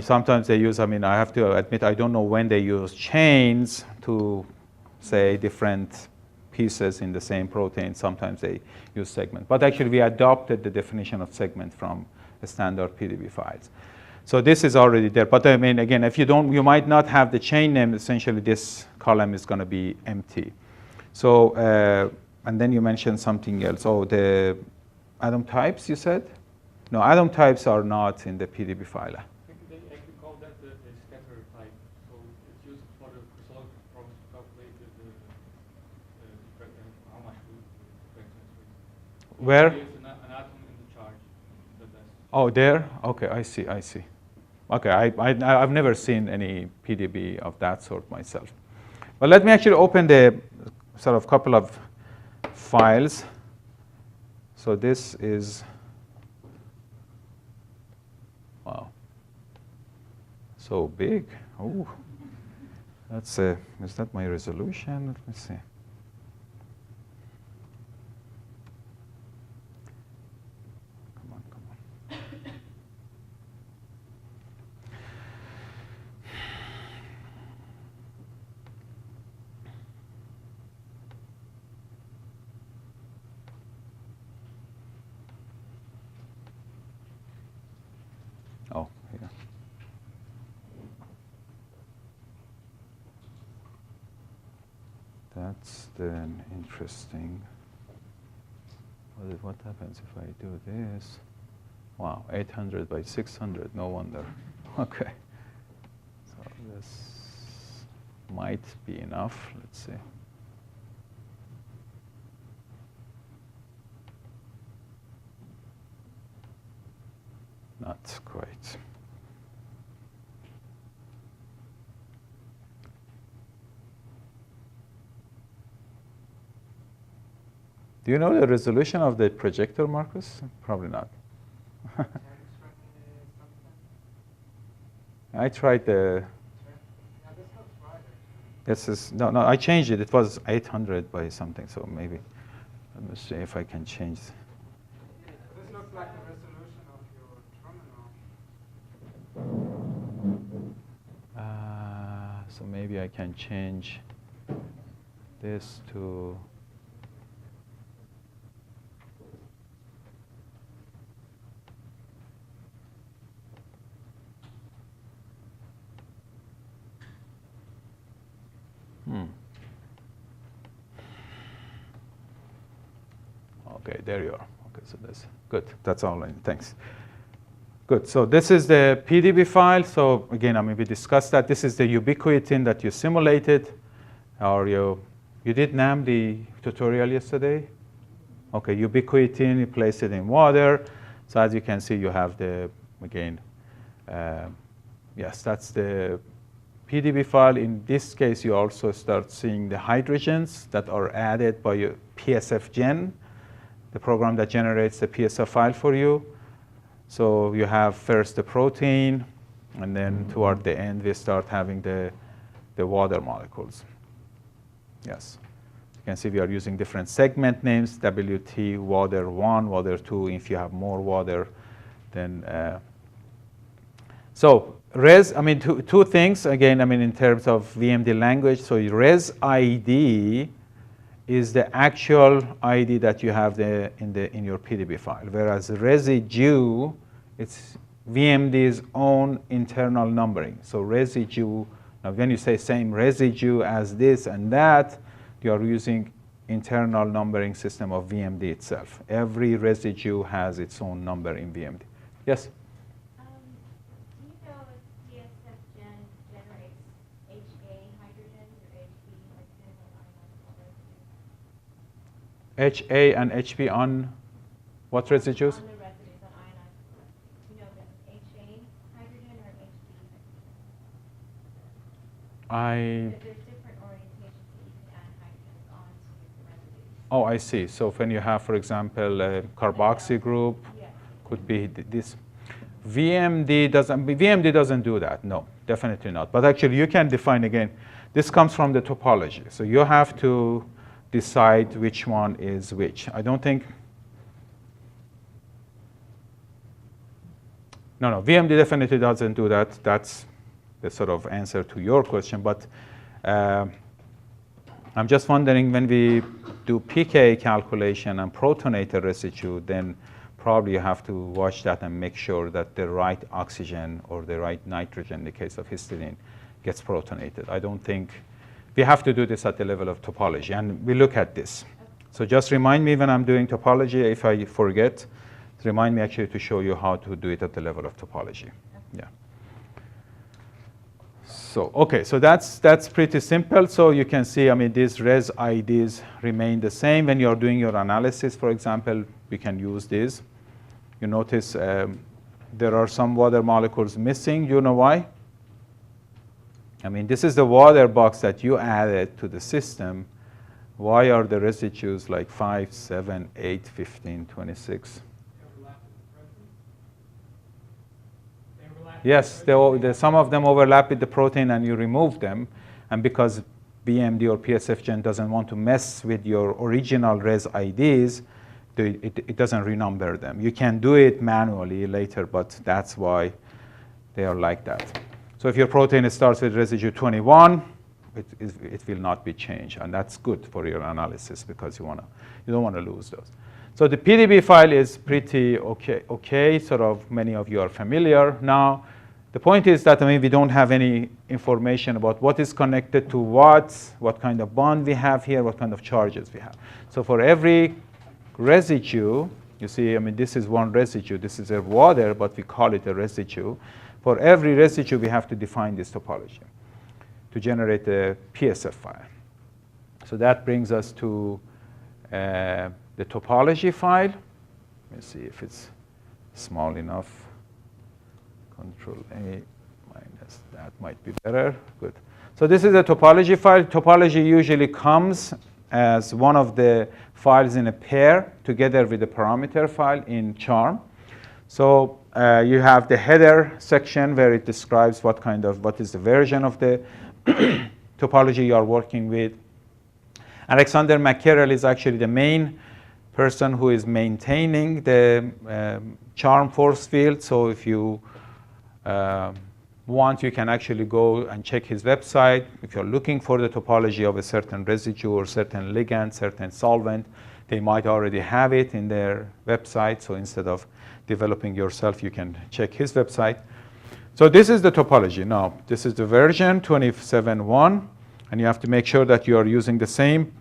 Sometimes they use, I have to admit, I don't know when they use chains to say different pieces in the same protein. Sometimes they use segment. But actually, we adopted the definition of segment from the standard PDB files. So this is already there. But again, if you might not have the chain name. Essentially, this column is going to be empty. So, and then you mentioned something else. Oh, the atom types, you said? No, atom types are not in the PDB file. They actually call that the scatter type. So it's used for the crystallography programs to calculate how much fractions. Where? There's an atom in the charge. Oh, there? Okay, I see. Okay, I've never seen any PDB of that sort myself. But let me actually open the sort of couple of files. So this is, wow, so big. Oh, that's is that my resolution? Let me see. Come on. Oh, here. That's then interesting. What happens if I do this? Wow, 800 by 600, no wonder. Okay. So this might be enough. Let's see. Not quite. Do you know the resolution of the projector, Marcus? Probably not. I tried the. This is no. I changed it. It was 800 by something. So maybe let me see if I can change. This looks like the resolution of your terminal. So maybe I can change this to. Okay, there you are. Okay, so that's good. That's all. Thanks. Good. So this is the PDB file. So again, we discussed that. This is the ubiquitin that you simulated, or you did NAM the tutorial yesterday. Okay, ubiquitin. You place it in water. So as you can see, you have the yes, that's the PDB file. In this case, you also start seeing the hydrogens that are added by your PSFGen, the program that generates the PSF file for you. So you have first the protein, and then toward the end, we start having the water molecules. Yes. You can see we are using different segment names, WT, water 1, water 2. If you have more water, then so res, two things, again, in terms of VMD language. So res ID is the actual ID that you have in your PDB file, whereas residue, it's VMD's own internal numbering. So residue Now, when you say same residue as this and that, you are using internal numbering system of VMD itself. Every residue has its own number in VMD. Yes? Do you know if PSF generates HA hydrogens or HB, like depends on ionized water? HA and HB on what residues? On the residues on ionized water. Do you know if it's HA hydrogen or HB hydrogen? There's different orientations that you can add hydrogens onto the residues. Oh, I see. So when you have, for example, a carboxy group, Yes. could be this. VMD doesn't do that. No, definitely not. But actually, you can define again. This comes from the topology. So you have to decide which one is which. I don't think. No, VMD definitely doesn't do that. That's the sort of answer to your question. But I'm just wondering, when we do pK calculation and protonate a residue, then probably you have to watch that and make sure that the right oxygen or the right nitrogen, in the case of histidine, gets protonated. I don't think we have to do this at the level of topology, and we look at this. So just remind me when I'm doing topology, if I forget, remind me actually to show you how to do it at the level of topology. Yeah. So, okay, so that's pretty simple. So you can see, I mean, these res IDs remain the same. When you're doing your analysis, for example, we can use these. You notice there are some water molecules missing. You know why? I mean, this is the water box that you added to the system. Why are the residues like 5, 7, 8, 15, 26? Yes, some of them overlap with the protein and you remove them. And because BMD or PSF gen doesn't want to mess with your original res IDs, it doesn't renumber them. You can do it manually later, but that's why they are like that. So if your protein starts with residue 21, it will not be changed. And that's good for your analysis because you don't want to lose those. So the PDB file is pretty okay. Sort of many of you are familiar now. The point is that, I mean, we don't have any information about what is connected to what kind of bond we have here, what kind of charges we have. So for every residue, you see, I mean, this is one residue. This is a water, but we call it a residue. For every residue, we have to define this topology to generate a PSF file. So that brings us to the topology file. Let me see if it's small enough. Control A minus, that might be better. Good. So this is a topology file. Topology usually comes as one of the files in a pair together with the parameter file in Charm. So you have the header section where it describes what is the version of the topology you are working with. Alexander McCarroll is actually the main person who is maintaining the Charm force field. So if you want, you can actually go and check his website. If you're looking for the topology of a certain residue or certain ligand, certain solvent, they might already have it in their website. So instead of developing yourself, you can check his website. So this is the topology. Now, this is the version 27.1, and you have to make sure that you are using the same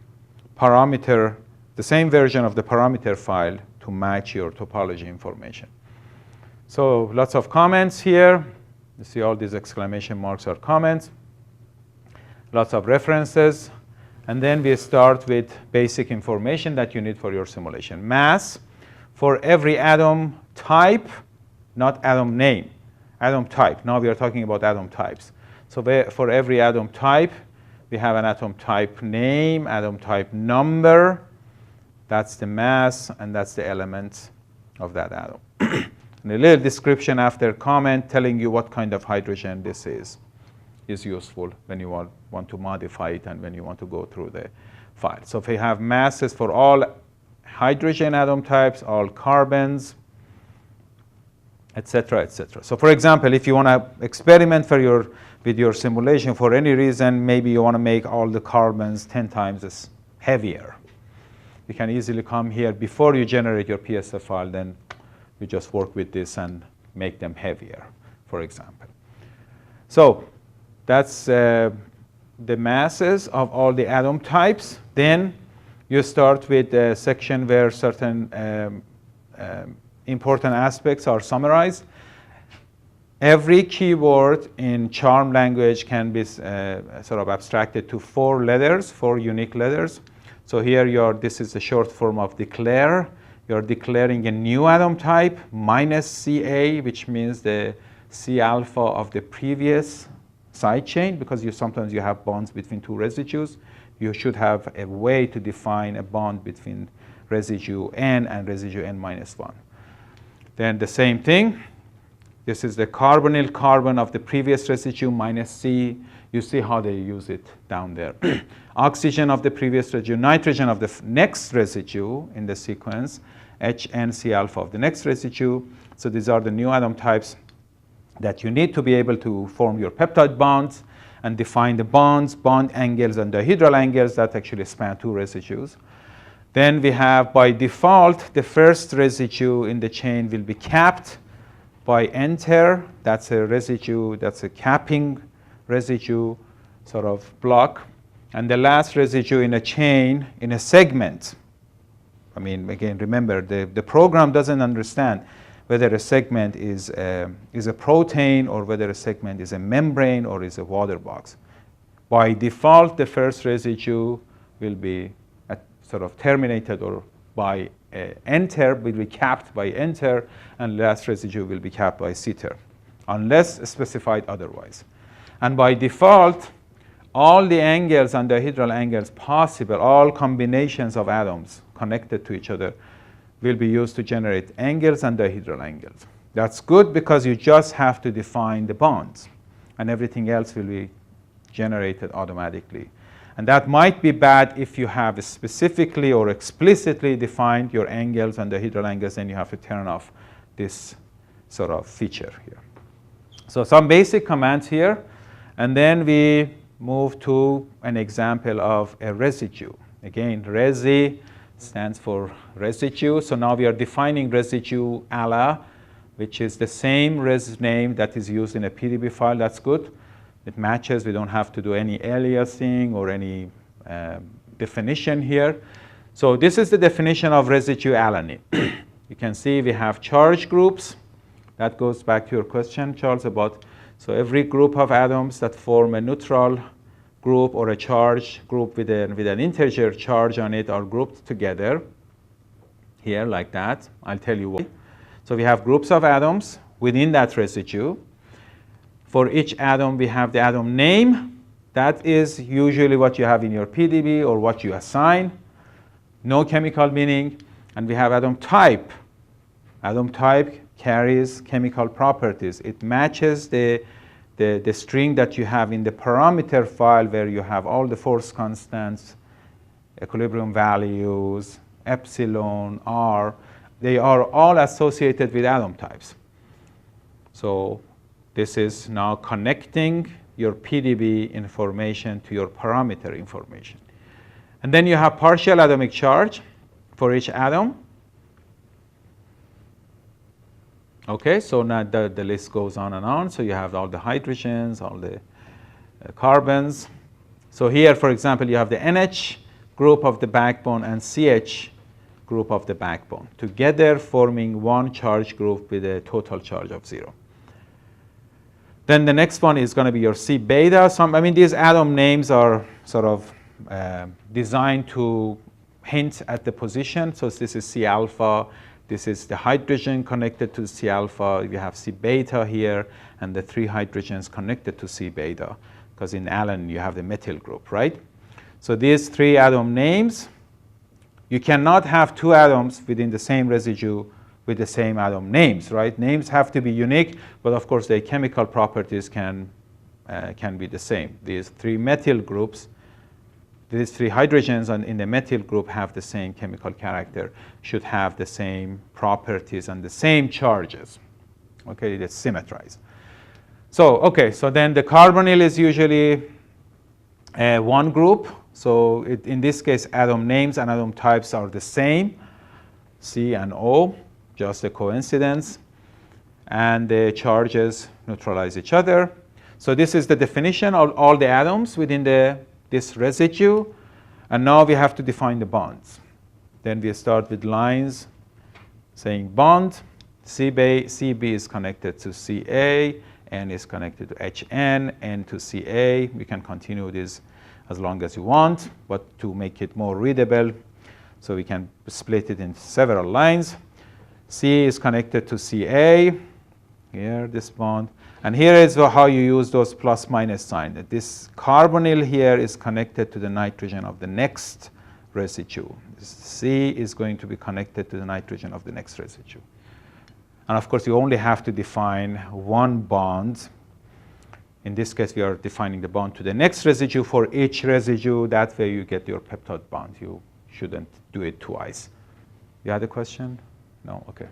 parameter, the same version of the parameter file to match your topology information. So lots of comments here. You see all these exclamation marks are comments. Lots of references. And then we start with basic information that you need for your simulation. Mass for every atom type, not atom name, atom type. Now we are talking about atom types. So for every atom type, we have an atom type name, atom type number. That's the mass, and that's the element of that atom. And a little description after comment telling you what kind of hydrogen this is useful when you want to modify it and when you want to go through the file. So if you have masses for all hydrogen atom types, all carbons, etc., etc. So for example, if you want to experiment with your simulation for any reason, maybe you want to make all the carbons 10 times as heavier. You can easily come here before you generate your PSF file, then you just work with this and make them heavier, for example. So That's the masses of all the atom types. Then you start with a section where certain important aspects are summarized. Every keyword in Charm language can be sort of abstracted to 4 letters, 4 unique letters. So here this is the short form of declare. You're declaring a new atom type minus Ca, which means the C alpha of the previous side chain, because sometimes you have bonds between 2 residues. You should have a way to define a bond between residue N and residue N minus 1. Then the same thing. This is the carbonyl carbon of the previous residue minus C. You see how they use it down there. Oxygen of the previous residue, nitrogen of the next residue in the sequence, HNC alpha of the next residue. So these are the new atom types that you need to be able to form your peptide bonds and define the bonds, bond angles, and dihedral angles that actually span 2 residues. Then we have, by default, the first residue in the chain will be capped by enter. That's a residue, that's a capping residue sort of block. And the last residue in a chain, in a segment. I mean, again, remember, the program doesn't understand whether a segment is a protein or whether a segment is a membrane or is a water box. By default, the first residue will be sort of terminated or by enter, will be capped by enter, and last residue will be capped by citer, unless specified otherwise. And by default, all the angles and dihedral angles possible, all combinations of atoms connected to each other, will be used to generate angles and dihedral angles. That's good because you just have to define the bonds, and everything else will be generated automatically. And that might be bad if you have specifically or explicitly defined your angles and dihedral angles, and you have to turn off this sort of feature here. So some basic commands here, and then we move to an example of a residue. Again, resi stands for residue. So now we are defining residue ala, which is the same res name that is used in a PDB file. That's good. It matches. We don't have to do any aliasing or any definition here. So this is the definition of residue alanine. You can see we have charge groups. That goes back to your question, Charles, about so every group of atoms that form a neutral group or a charge group with an integer charge on it are grouped together here like that. I'll tell you why. So we have groups of atoms within that residue. For each atom, we have the atom name. That is usually what you have in your PDB or what you assign. No chemical meaning. And we have atom type. Atom type carries chemical properties. It matches the string that you have in the parameter file where you have all the force constants, equilibrium values, epsilon, R. They are all associated with atom types. So this is now connecting your PDB information to your parameter information. And then you have partial atomic charge for each atom. Okay, so now the list goes on and on. So you have all the hydrogens, all the carbons. So here, for example, you have the NH group of the backbone and CH group of the backbone, together forming one charge group with a total charge of 0. Then the next one is going to be your C beta. These atom names are sort of designed to hint at the position. So this is C alpha. This is the hydrogen connected to C alpha. You have C beta here, and the 3 hydrogens connected to C beta, because in alanine you have the methyl group, right? So these 3 atom names, you cannot have 2 atoms within the same residue with the same atom names, right? Names have to be unique, but of course their chemical properties can be the same. These 3 methyl groups, these 3 hydrogens in the methyl group have the same chemical character, should have the same properties and the same charges. Okay, that's symmetrized. So, okay, so then the carbonyl is usually one group. So in this case, atom names and atom types are the same, C and O, just a coincidence. And the charges neutralize each other. So this is the definition of all the atoms within this residue. And now we have to define the bonds. Then we start with lines saying bond. CB is connected to CA, N is connected to HN, N to CA. We can continue this as long as you want, but to make it more readable, so we can split it into several lines. C is connected to CA, here, this bond. And here is how you use those plus minus sign. This carbonyl here is connected to the nitrogen of the next residue. C is going to be connected to the nitrogen of the next residue. And of course, you only have to define one bond. In this case, we are defining the bond to the next residue for each residue. That way you get your peptide bond. You shouldn't do it twice. You had a question? No? Okay.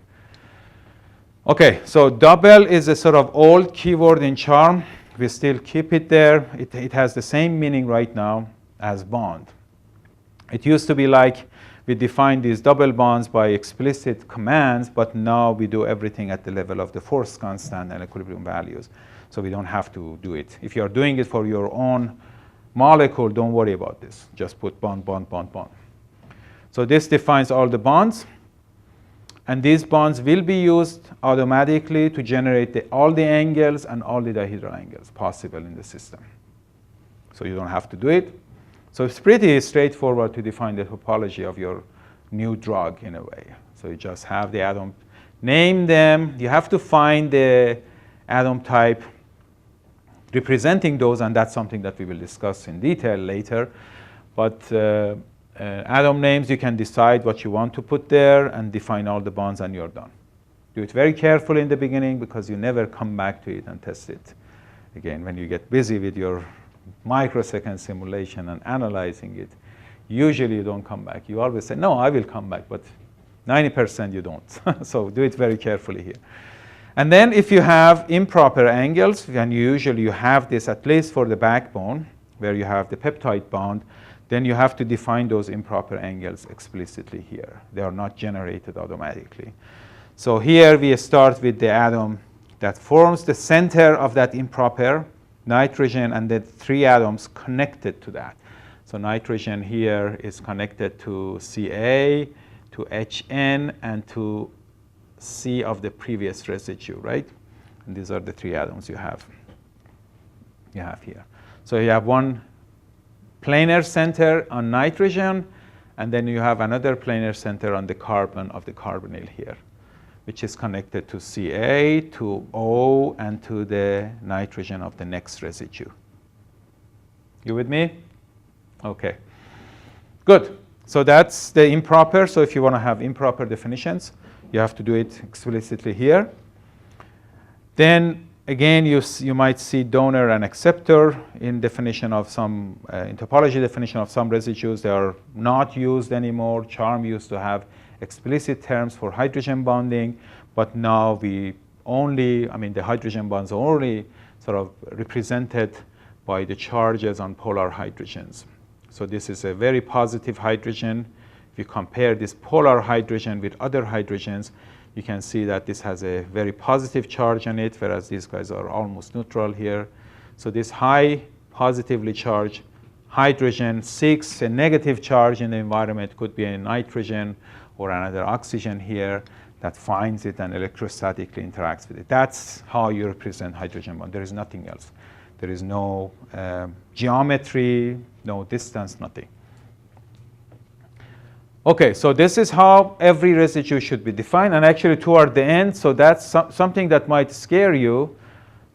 Okay, so double is a sort of old keyword in charm. We still keep it there. It has the same meaning right now as bond. It used to be like we define these double bonds by explicit commands, but now we do everything at the level of the force constant and equilibrium values. So we don't have to do it. If you are doing it for your own molecule, don't worry about this. Just put bond, bond, bond, bond. So this defines all the bonds. And these bonds will be used automatically to generate all the angles and all the dihedral angles possible in the system. So you don't have to do it. So it's pretty straightforward to define the topology of your new drug in a way. So you just have the atom, name them. You have to find the atom type representing those, and that's something that we will discuss in detail later. But atom names, you can decide what you want to put there and define all the bonds, and you're done. Do it very carefully in the beginning, because you never come back to it and test it again. When you get busy with your microsecond simulation and analyzing it, usually you don't come back. You always say, no, I will come back, but 90% you don't. So do it very carefully here. And then if you have improper angles, and usually you have this at least for the backbone, where you have the peptide bond, then you have to define those improper angles explicitly here. They are not generated automatically. So here we start with the atom that forms the center of that improper nitrogen, and the three atoms connected to that. So nitrogen here is connected to Ca, to Hn, and to C of the previous residue, right? And these are the three atoms you have here. So you have one planar center on nitrogen, and then you have another planar center on the carbon of the carbonyl here, which is connected to Ca, to O, and to the nitrogen of the next residue. You with me? Okay. Good. So that's the improper. So if you want to have improper definitions, you have to do it explicitly here. Then again, you might see donor and acceptor in definition of some, in topology definition of some residues. They are not used anymore. Charm used to have explicit terms for hydrogen bonding, but now we only, the hydrogen bonds are only sort of represented by the charges on polar hydrogens. So this is a very positive hydrogen. If you compare this polar hydrogen with other hydrogens, you can see that this has a very positive charge on it, whereas these guys are almost neutral here. So this high positively charged hydrogen seeks a negative charge in the environment. Could be a nitrogen or another oxygen here that finds it and electrostatically interacts with it. That's how you represent hydrogen bond. There is nothing else. There is no geometry, no distance, nothing. Okay, so this is how every residue should be defined. And actually toward the end, so that's something that might scare you.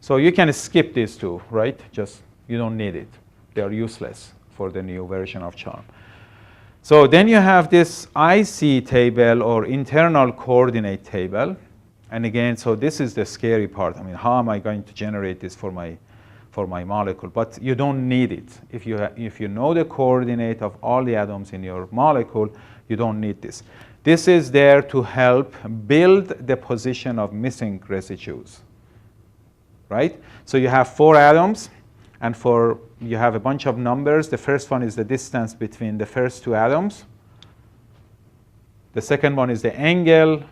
So you can skip these two, right? Just, you don't need it. They are useless for the new version of Charm. So then you have this IC table, or internal coordinate table. And again, so this is the scary part. How am I going to generate this for my molecule? But you don't need it. If you know the coordinate of all the atoms in your molecule, you don't need this. This is there to help build the position of missing residues, right? So you have 4 atoms, and you have a bunch of numbers. The first one is the distance between the first 2 atoms. The second one is the angle,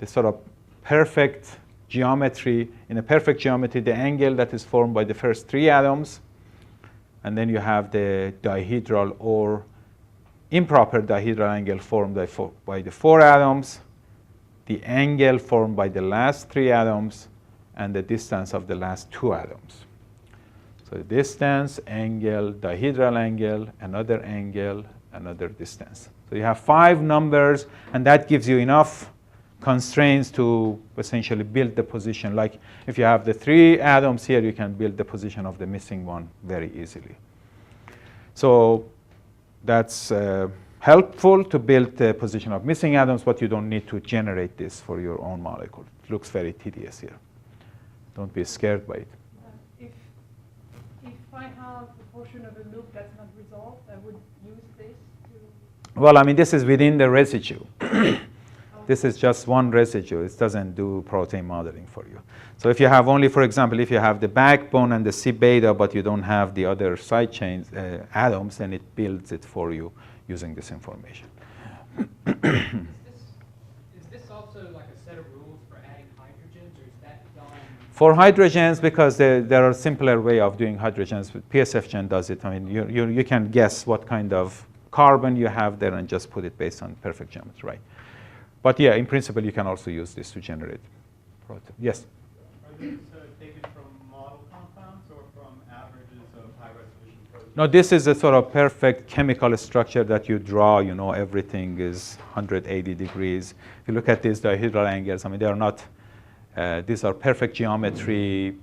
the sort of perfect geometry, in a perfect geometry, the angle that is formed by the first 3 atoms, and then you have the dihedral or improper dihedral angle formed by the 4 atoms, the angle formed by the last 3 atoms, and the distance of the last 2 atoms. So distance, angle, dihedral angle, another distance. So you have 5 numbers, and that gives you enough constraints to essentially build the position. Like if you have the 3 atoms here, you can build the position of the missing one very easily. So that's helpful to build the position of missing atoms, but you don't need to generate this for your own molecule. It looks very tedious here. Don't be scared by it. If I have a portion of a loop that's not resolved, I would use this to... Well, I mean, this is within the residue. This is just one residue. It doesn't do protein modeling for you. So if you have only, for example, if you have the backbone and the C beta, but you don't have the other side chains, atoms, then it builds it for you using this information. Is this also like a set of rules for adding hydrogens, or is that done? For hydrogens, because there are simpler way of doing hydrogens, PSFgen does it. I mean, you can guess what kind of carbon you have there and just put it based on perfect geometry, right? But yeah, in principle, you can also use this to generate protein. Yes? Are these taken from model compounds or from averages of high-resolution proteins? No, this is a sort of perfect chemical structure that you draw. You know, everything is 180 degrees. If you look at these dihedral angles, I mean, they are not, these are perfect geometry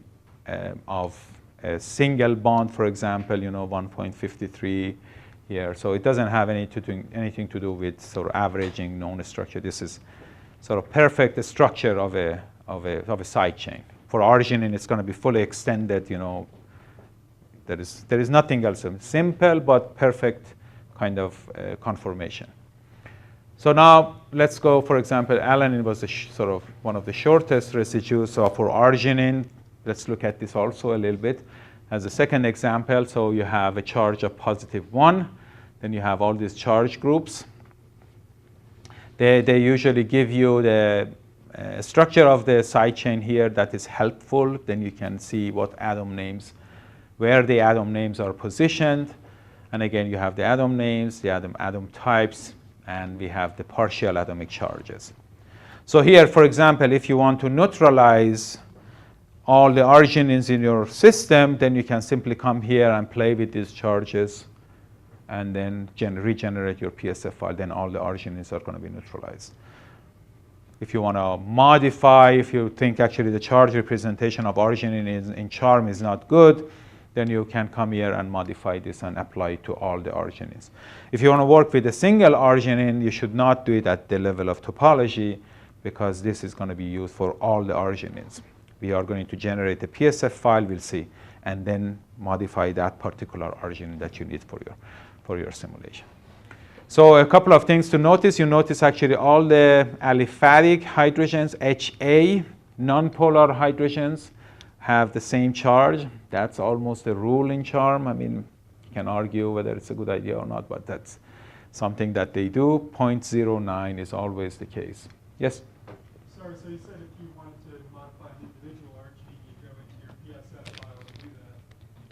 of a single bond, for example, you know, 1.53 here. So it doesn't have anything to do with sort of averaging known structure. This is sort of perfect structure of a side chain. For arginine, it's going to be fully extended, you know. There is nothing else. Simple but perfect kind of conformation. So now let's go, for example, alanine was sort of one of the shortest residues. So for arginine, let's look at this also a little bit. As a second example, so you have a charge of +1. Then you have all these charge groups. They usually give you the structure of the side chain here that is helpful. Then you can see what atom names, where the atom names are positioned. And again, you have the atom names, the atom types, and we have the partial atomic charges. So here, for example, if you want to neutralize all the arginines in your system, then you can simply come here and play with these charges and then regenerate your PSF file. Then all the arginines are going to be neutralized. If you want to modify, if you think actually the charge representation of arginine in charm is not good, then you can come here and modify this and apply it to all the arginines. If you want to work with a single arginine, you should not do it at the level of topology, because this is going to be used for all the arginines. We are going to generate a PSF file, we'll see, and then modify that particular arginine that you need for your simulation. So a couple of things to notice. You notice actually all the aliphatic hydrogens, HA, nonpolar hydrogens, have the same charge. That's almost a rule in charm. I mean, you can argue whether it's a good idea or not, but that's something that they do. 0.09 is always the case. Yes? Sorry, so you said if you wanted to modify an individual arginine, you go into your PSF file to do that.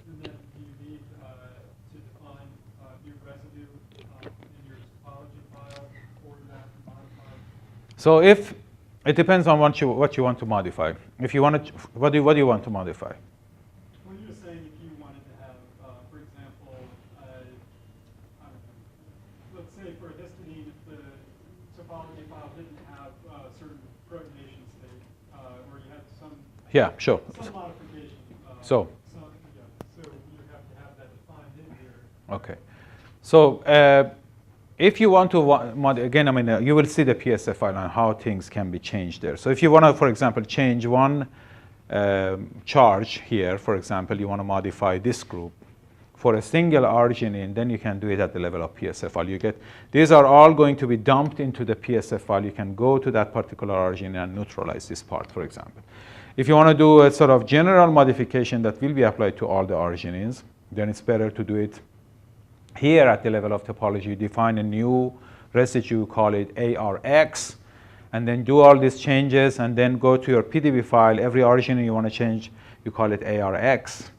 And then do you need to define new residue in your topology file for that to modify? So if it depends on what you want to modify. If you want to, what do you want to modify? Well, you were saying if you wanted to have, for example, I don't know, let's say for a histidine, if the topology file didn't have certain protonation state, or you had some Yeah, sure. some modification. So you have to have that defined in here. Okay. So if you want to, again, I mean, you will see the PSF file and how things can be changed there. So if you want to, for example, change one charge here, for example, you want to modify this group for a single arginine, then you can do it at the level of PSF file. You get, these are all going to be dumped into the PSF file. You can go to that particular arginine and neutralize this part, for example. If you want to do a sort of general modification that will be applied to all the arginines, then it's better to do it here at the level of topology. You define a new residue, call it ARX, and then do all these changes, and then go to your PDB file. Every arginine you want to change, you call it ARX.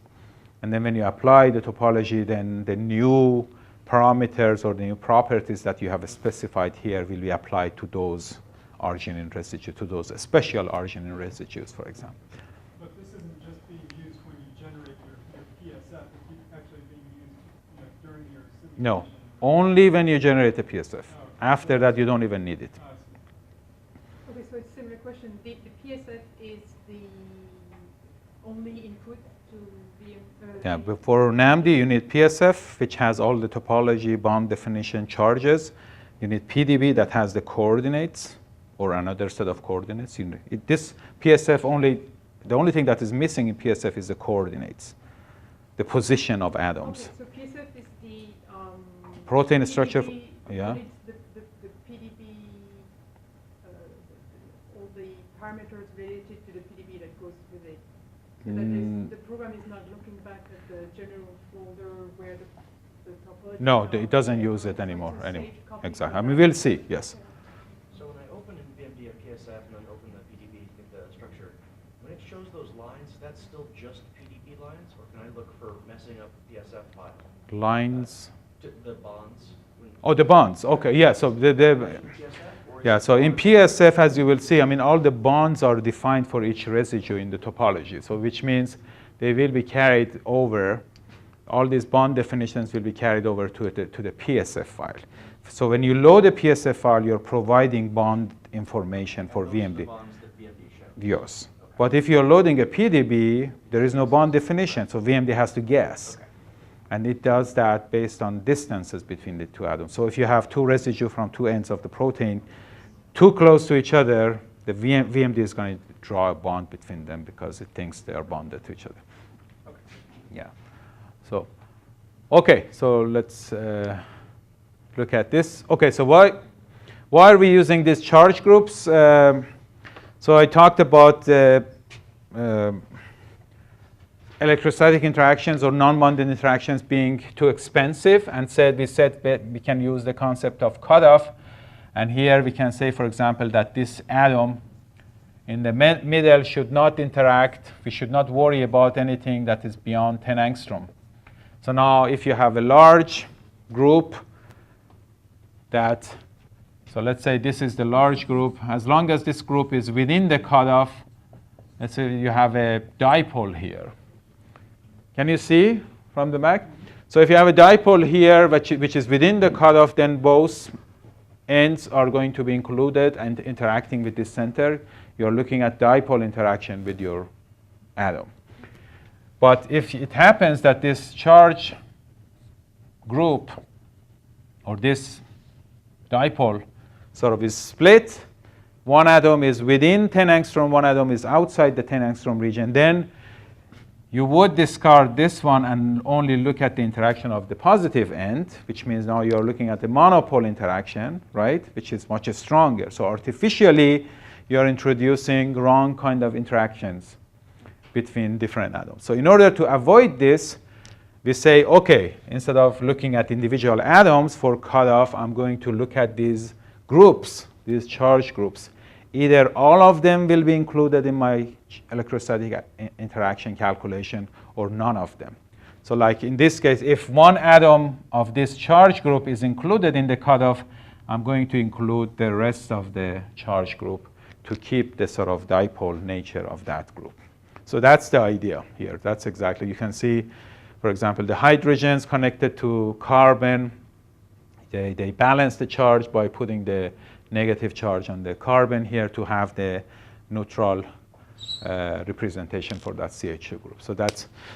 And then when you apply the topology, then the new parameters or the new properties that you have specified here will be applied to those arginine residues, to those special arginine residues, for example. But this isn't just being used when you generate your PSF, it's actually being used during your simulation. No, only when you generate a PSF. Okay. After that, you don't even need it. I see. Okay, so it's a similar question. The PSF is the only input to the... Yeah, but for NAMD, you need PSF, which has all the topology, bond definition, charges. You need PDB that has the coordinates, or another set of coordinates. This PSF the only thing that is missing in PSF is the coordinates, the position of atoms. Okay, so PSF is the... Protein structure, PDB, yeah. It's the PDB, all the parameters related to the PDB that goes with it. So that the program is not looking back at the general folder where the topology... No, are. it doesn't use it So anymore. it's a saved copy Exactly. I from mean, that. we'll see, yes. So when I open in VMD a PSF and then open the PDB to get the structure, when it shows those lines, that's still just PDB lines, or can I look for messing up the PSF file? Lines. The bonds. Oh, the bonds. Okay, yeah. So yeah. So in PSF, as you will see, I mean, all the bonds are defined for each residue in the topology. So which means they will be carried over. All these bond definitions will be carried over to the PSF file. So when you load the PSF file, you're providing bond information for VMD. The bonds that VMD shows. Yes. Okay. But if you're loading a PDB, there is no bond definition, so VMD has to guess. Okay. And it does that based on distances between the two atoms. So if you have two residues from two ends of the protein too close to each other, the VMD is going to draw a bond between them because it thinks they are bonded to each other. Okay. Yeah. So, okay, so let's look at this. Okay, so why are we using these charge groups? So I talked about electrostatic interactions or non-bonded interactions being too expensive, and we said that we can use the concept of cutoff. And here we can say, for example, that this atom in the middle should not interact. We should not worry about anything that is beyond 10 angstrom. So now if you have a large group so let's say this is the large group. As long as this group is within the cutoff, let's say you have a dipole here. Can you see from the back? So if you have a dipole here, which is within the cutoff, then both ends are going to be included and interacting with this center. You're looking at dipole interaction with your atom. But if it happens that this charge group or this dipole sort of is split, one atom is within 10 angstrom, one atom is outside the 10 angstrom region, then you would discard this one and only look at the interaction of the positive end, which means now you're looking at the monopole interaction, right, which is much stronger. So artificially, you're introducing wrong kind of interactions between different atoms. So in order to avoid this, we say, OK, instead of looking at individual atoms for cutoff, I'm going to look at these groups, these charge groups. Either all of them will be included in my electrostatic interaction calculation or none of them. So like in this case, if one atom of this charge group is included in the cutoff, I'm going to include the rest of the charge group to keep the sort of dipole nature of that group. So that's the idea here. That's exactly, you can see, for example, the hydrogens connected to carbon, they balance the charge by putting the negative charge on the carbon here to have the neutral representation for that CH2 group.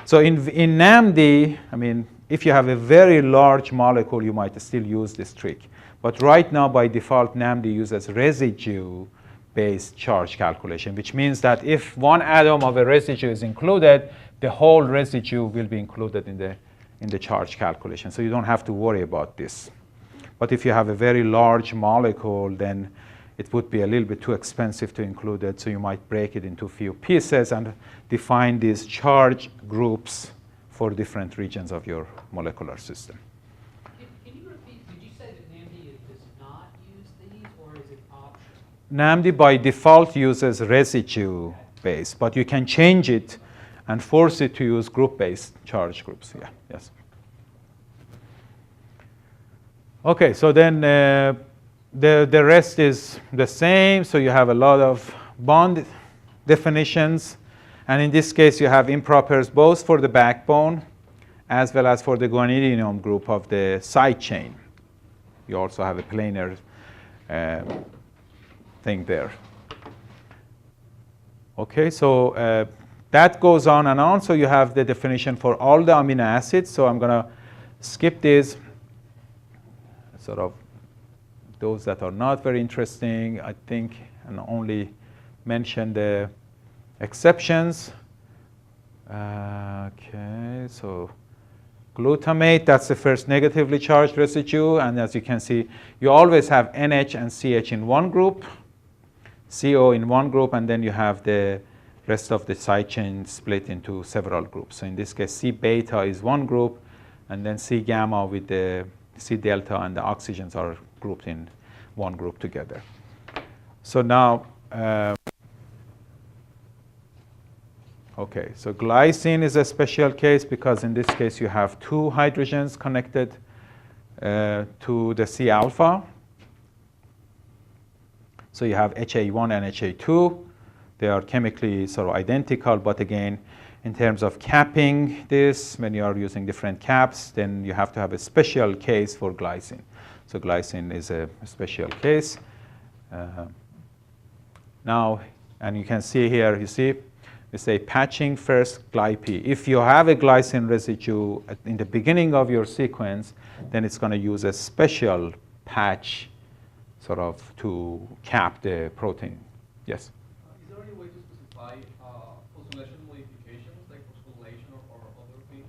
So in NAMD, I mean, if you have a very large molecule, you might still use this trick. But right now, by default, NAMD uses residue-based charge calculation, which means that if one atom of a residue is included, the whole residue will be included in the charge calculation. So you don't have to worry about this. But if you have a very large molecule, then it would be a little bit too expensive to include it. So you might break it into a few pieces and define these charge groups for different regions of your molecular system. Can you repeat, did you say that NAMD does not use these, or is it optional? NAMD by default uses residue base, but you can change it and force it to use group-based charge groups. Yeah, yes. Okay, so then the rest is the same. So you have a lot of bond definitions. And in this case, you have impropers both for the backbone as well as for the guanidinium group of the side chain. You also have a planar thing there. Okay, so that goes on and on. So you have the definition for all the amino acids. So I'm going to skip these, sort of those that are not very interesting, I think, and only mention the exceptions. Okay, so glutamate, that's the first negatively charged residue. And as you can see, you always have NH and CH in one group, CO in one group, and then you have the rest of the side chain split into several groups. So in this case, C beta is one group, and then C gamma with the C delta and the oxygens are grouped in one group together. So now, okay, so glycine is a special case because in this case you have two hydrogens connected to the C alpha. So you have HA1 and HA2. They are chemically sort of identical, but again, in terms of capping this, when you are using different caps, then you have to have a special case for glycine. So glycine is a special case. Now, and you can see here, you see, we say patching first glyP. If you have a glycine residue in the beginning of your sequence, then it's going to use a special patch sort of to cap the protein. Yes? Is there any way to specify phosphorylation modifications, like phosphorylation or other things?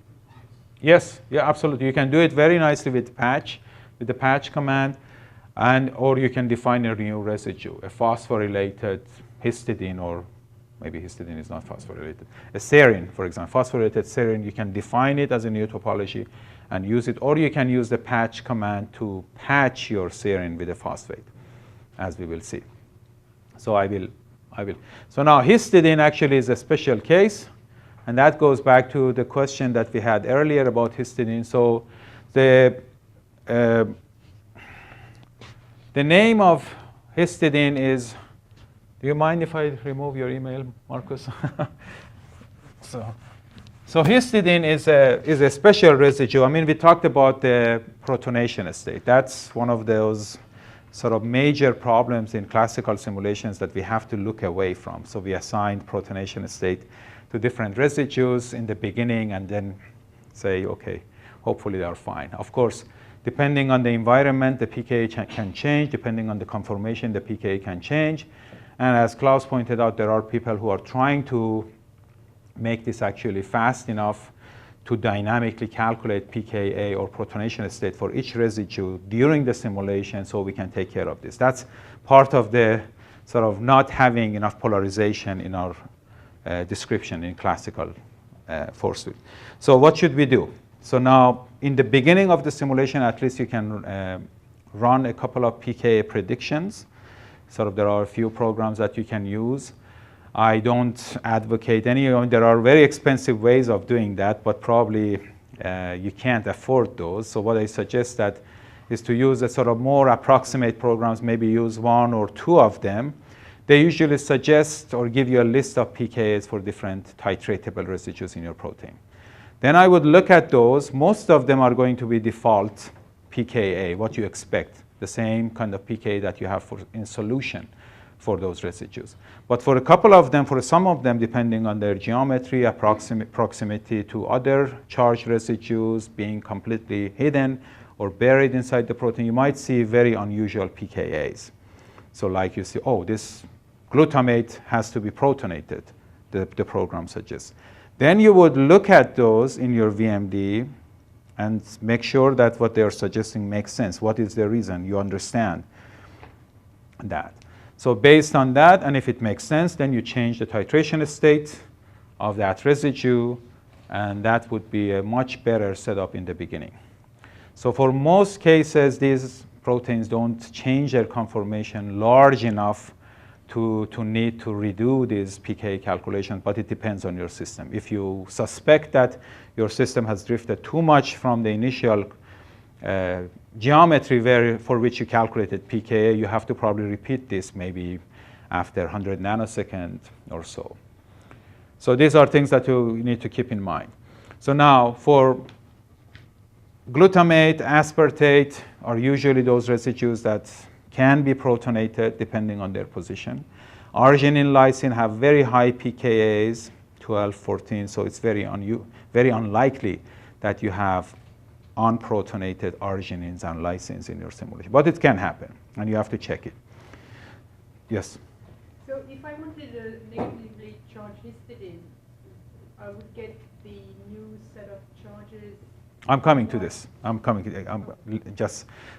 Yes, yeah, absolutely. You can do it very nicely with patch, with the patch command, and or you can define a new residue, a phosphorylated histidine, or maybe histidine is not phosphorylated. A serine, for example, phosphorylated serine, you can define it as a new topology and use it, or you can use the patch command to patch your serine with a phosphate, as we will see. So I will. So now histidine actually is a special case, and that goes back to the question that we had earlier about histidine. So the name of histidine is, do you mind if I remove your email, Marcus? So histidine is a special residue. I mean, we talked about the protonation state. That's one of those sort of major problems in classical simulations that we have to look away from. So we assigned protonation state to different residues in the beginning and then say, okay, hopefully they are fine. Of course, depending on the environment, the pKa can change. Depending on the conformation, the pKa can change. And as Klaus pointed out, there are people who are trying to make this actually fast enough to dynamically calculate pKa or protonation state for each residue during the simulation so we can take care of this. That's part of the sort of not having enough polarization in our description in classical force field. So what should we do? So now in the beginning of the simulation, at least you can run a couple of pKa predictions. Sort of there are a few programs that you can use. I don't advocate any. There are very expensive ways of doing that, but probably you can't afford those. So what I suggest that is to use a sort of more approximate programs, maybe use one or two of them. They usually suggest or give you a list of pKa's for different titratable residues in your protein. Then I would look at those. Most of them are going to be default pKa, what you expect, the same kind of pKa that you have in solution for those residues. But for a couple of them, for some of them, depending on their geometry, proximity to other charged residues being completely hidden or buried inside the protein, you might see very unusual pKa's. So like you see, oh, this glutamate has to be protonated, the program suggests. Then you would look at those in your VMD and make sure that what they are suggesting makes sense. What is the reason? You understand that. So based on that, and if it makes sense, then you change the titration state of that residue, and that would be a much better setup in the beginning. So for most cases, these proteins don't change their conformation large enough to need to redo these pKa calculations, but it depends on your system. If you suspect that your system has drifted too much from the initial geometry for which you calculated pKa, you have to probably repeat this maybe after 100 nanoseconds or so. So these are things that you need to keep in mind. So now for glutamate, aspartate are usually those residues that can be protonated depending on their position. Arginine, lysine have very high pKa's, 12, 14, so it's very unlikely that you have unprotonated arginines and lysines in your simulation. But it can happen, and you have to check it. Yes? So if I wanted a negatively charged histidine, I would get the new set of charges. I'm coming to this.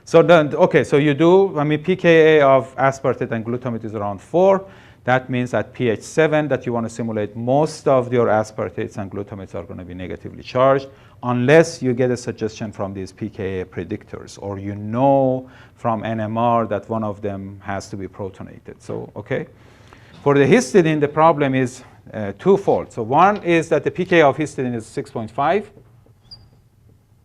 So then, okay, so you do, pKa of aspartate and glutamate is around 4. That means at pH 7 that you want to simulate, most of your aspartates and glutamates are going to be negatively charged, unless you get a suggestion from these pKa predictors, or you know from NMR that one of them has to be protonated. So, okay. For the histidine, the problem is twofold. So one is that the pKa of histidine is 6.5.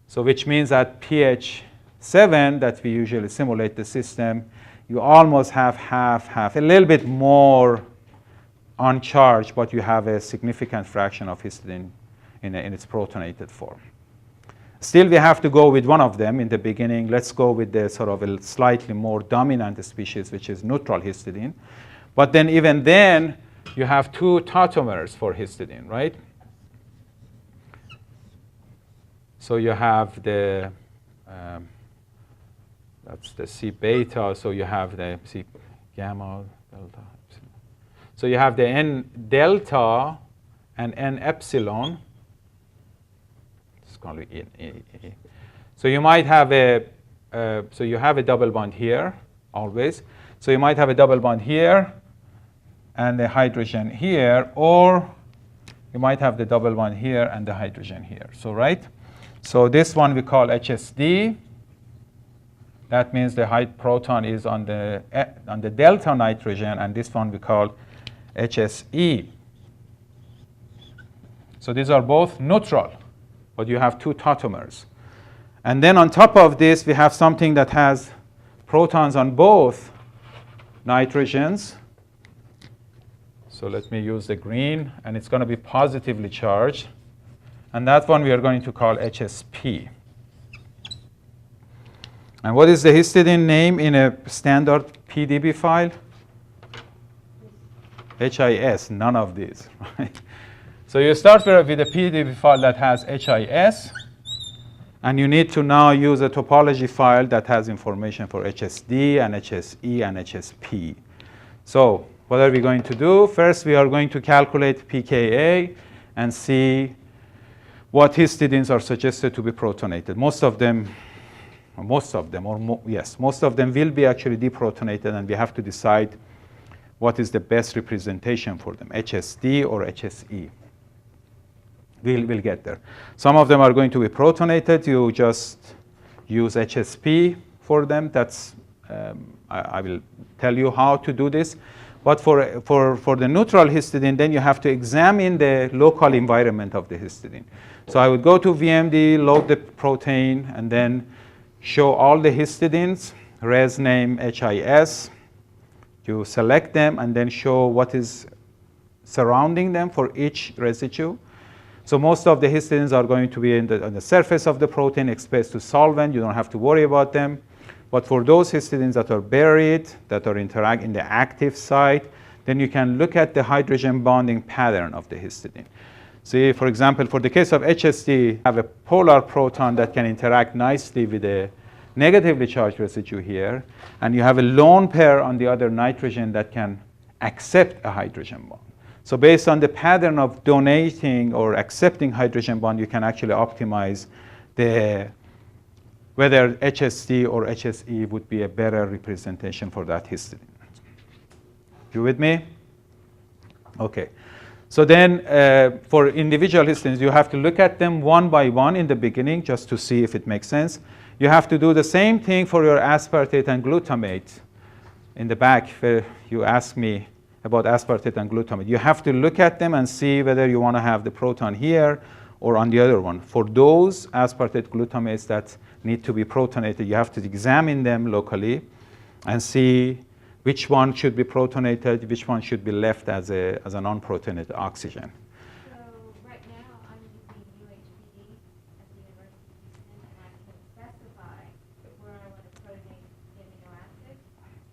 So which means at pH 7 that we usually simulate the system, you almost have half, a little bit more uncharged, but you have a significant fraction of histidine in its protonated form. Still, we have to go with one of them in the beginning. Let's go with the sort of a slightly more dominant species, which is neutral histidine. But then even then, you have 2 tautomers for histidine, right? So you have the, that's the C beta, so you have the C gamma, delta, epsilon. So you have the N delta and N epsilon. It's called E. So you might have so you have a double bond here, always. So you might have a double bond here and the hydrogen here, or you might have the double bond here and the hydrogen here. So, right? So this one we call HSD. That means the proton is on the delta nitrogen, and this one we call HSE. So these are both neutral, but you have 2 tautomers. And then on top of this, we have something that has protons on both nitrogens. So let me use the green, and it's going to be positively charged. And that one we are going to call HSP. And what is the histidine name in a standard PDB file? HIS, none of these. Right? So you start with a PDB file that has HIS, and you need to now use a topology file that has information for HSD and HSE and HSP. So what are we going to do? First, we are going to calculate pKa and see what histidines are suggested to be protonated. Most of them will be actually deprotonated, and we have to decide what is the best representation for them, HSD or HSE. We'll get there. Some of them are going to be protonated. You just use HSP for them. That's I will tell you how to do this. But for the neutral histidine, then you have to examine the local environment of the histidine. So I would go to VMD, load the protein, and then show all the histidines, res name HIS. You select them and then show what is surrounding them for each residue. So most of the histidines are going to be on the surface of the protein, exposed to solvent. You don't have to worry about them. But for those histidines that are buried, that are interact in the active site, then you can look at the hydrogen bonding pattern of the histidine. See, for example, for the case of HSD, you have a polar proton that can interact nicely with a negatively charged residue here, and you have a lone pair on the other nitrogen that can accept a hydrogen bond. So based on the pattern of donating or accepting hydrogen bond, you can actually optimize whether HSD or HSE would be a better representation for that histidine. You with me? Okay. So then for individual histidines, you have to look at them one by one in the beginning just to see if it makes sense. You have to do the same thing for your aspartate and glutamate in the back, where you ask me about aspartate and glutamate. You have to look at them and see whether you want to have the proton here or on the other one. For those aspartate gglutamates that need to be protonated, you have to examine them locally and see which one should be protonated, which one should be left as a non-protonated oxygen. So right now I'm using UHPD at the University of Houston, and I can specify where I want to protonate the amino acid.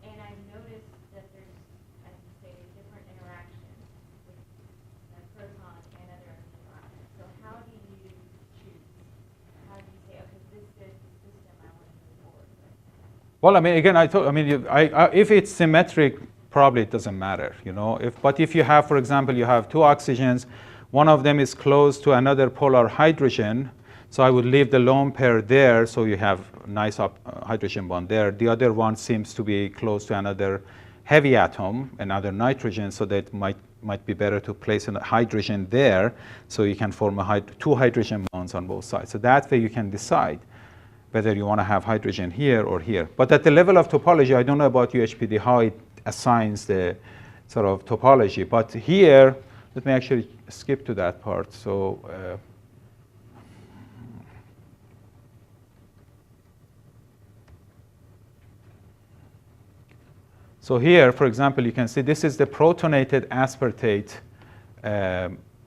And I've noticed that there's, as you stated, different interactions with the proton and other amino acids. So how do you choose? How do you say, okay, this is the system I want to move forward with? Well, I mean, again, if it's symmetric, probably it doesn't matter, you know. But if you have, for example, you have two oxygens, one of them is close to another polar hydrogen, so I would leave the lone pair there, so you have a nice hydrogen bond there. The other one seems to be close to another heavy atom, another nitrogen, so that might be better to place a hydrogen there, so you can form two hydrogen bonds on both sides. So that way you can decide whether you want to have hydrogen here or here. But at the level of topology, I don't know about UHPD, how it assigns the sort of topology. But here, let me actually skip to that part. So here, for example, you can see this is the protonated aspartate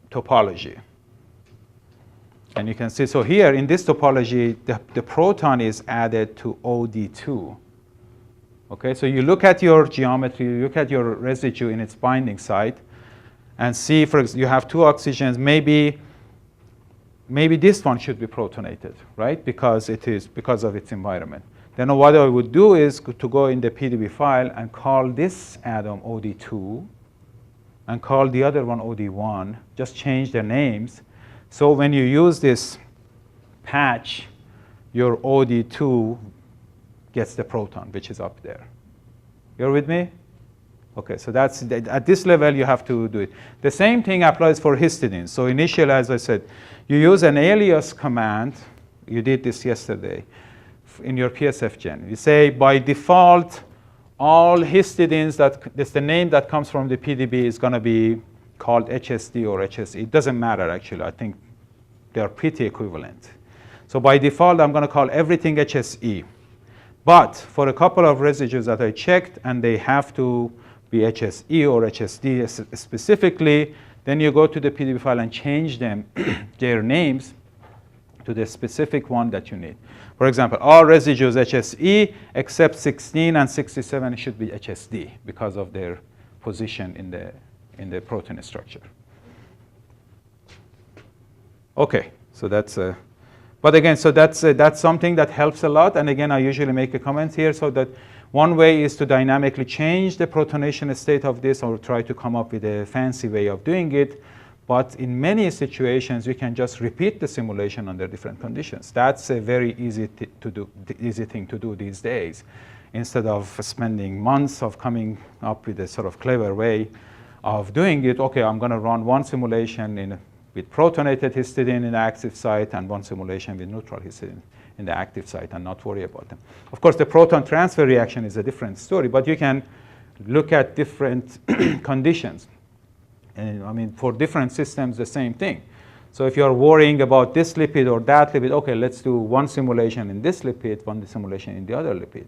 topology. And you can see, so here in this topology, the proton is added to OD2. Okay, so you look at your geometry, you look at your residue in its binding site, and see, for example, you have two oxygens, maybe this one should be protonated, right? Because of its environment. Then what I would do is to go in the PDB file and call this atom OD2 and call the other one OD1, just change their names. So when you use this patch, your OD2 gets the proton, which is up there. You're with me? Okay, so that's at this level you have to do it. The same thing applies for histidine. So initially, as I said, you use an alias command. You did this yesterday in your PSF gen. You say by default, all histidines that's the name that comes from the PDB is going to be called HSD or HSE. It doesn't matter, actually. I think they are pretty equivalent. So by default, I'm going to call everything HSE. But for a couple of residues that I checked, and they have to be HSE or HSD specifically, then you go to the PDB file and change them, their names, to the specific one that you need. For example, all residues HSE except 16 and 67 should be HSD because of their position in the protein structure. Okay, so that's but again, so that's something that helps a lot. And again, I usually make a comment here, so that one way is to dynamically change the protonation state of this, or try to come up with a fancy way of doing it. But in many situations, you can just repeat the simulation under different conditions. That's a very easy thing to do these days, instead of spending months of coming up with a sort of clever way of doing it. Okay, I'm going to run one simulation with protonated histidine in the active site and one simulation with neutral histidine in the active site, and not worry about them. Of course, the proton transfer reaction is a different story, but you can look at different conditions. And I mean, for different systems, the same thing. So if you're worrying about this lipid or that lipid, okay, let's do one simulation in this lipid, one simulation in the other lipid.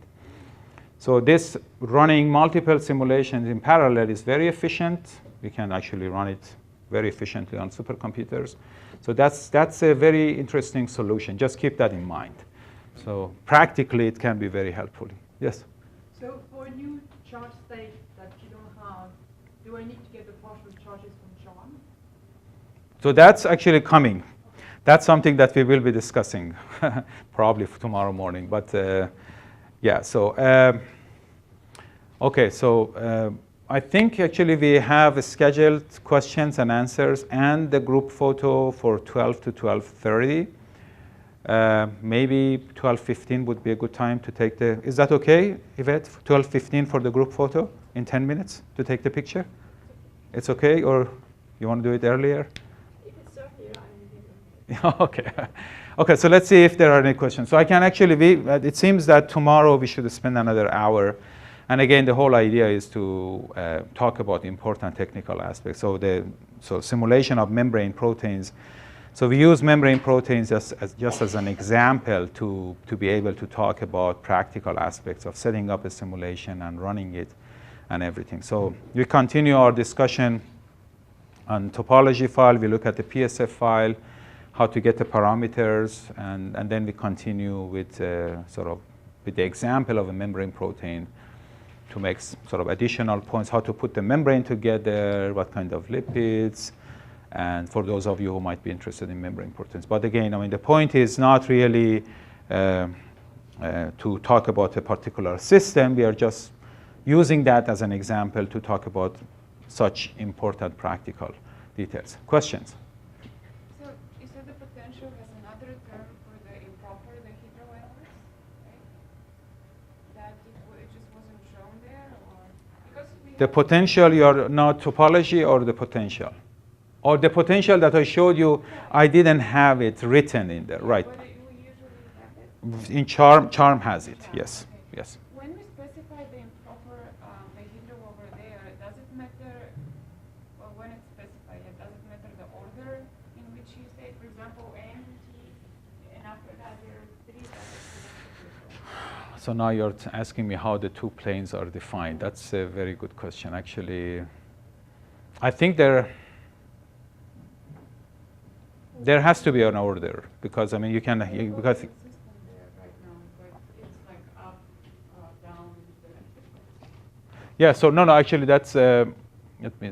So this running multiple simulations in parallel is very efficient. We can actually run it very efficiently on supercomputers. So that's a very interesting solution. Just keep that in mind. So practically, it can be very helpful. Yes? So for a new charge state that you don't have, do I need to get the partial charges from John? So that's actually coming. That's something that we will be discussing probably tomorrow morning. But yeah, so okay, so I think actually we have scheduled questions and answers and the group photo for 12 to 12:30. Maybe 12:15 would be a good time to take the, is that okay, Yvette? 12:15 for the group photo in 10 minutes to take the picture? It's okay, or you want to do it earlier? If it's earlier, Okay. Okay, so let's see if there are any questions. So I can actually, it seems that tomorrow we should spend another hour And again, the whole idea is to talk about important technical aspects. So simulation of membrane proteins. So we use membrane proteins just as an example to be able to talk about practical aspects of setting up a simulation and running it and everything. So we continue our discussion on topology file. We look at the PSF file, how to get the parameters, and then we continue with with the example of a membrane protein to make sort of additional points, how to put the membrane together, what kind of lipids, and for those of you who might be interested in membrane proteins. But again, I mean, the point is not really to talk about a particular system. We are just using that as an example to talk about such important practical details. Questions? So you said the potential has another term for the improper dihedral elements, right? That it just wasn't shown there, or because The potential, you're not topology or the potential? Or the potential that I showed you, I didn't have it written in there, right? But we usually have it. In Charm has it, yes, Okay. yes. When we specify the improper dihedral over there, does it matter, well, when it's specified, does it matter the order in which you say, for example, N, T, and after that there are three that So now you're asking me how the two planes are defined. That's a very good question. Actually, I think there has to be an order, because I mean you can because system there right now, but it's like up, down, yeah. So no, actually that's let me.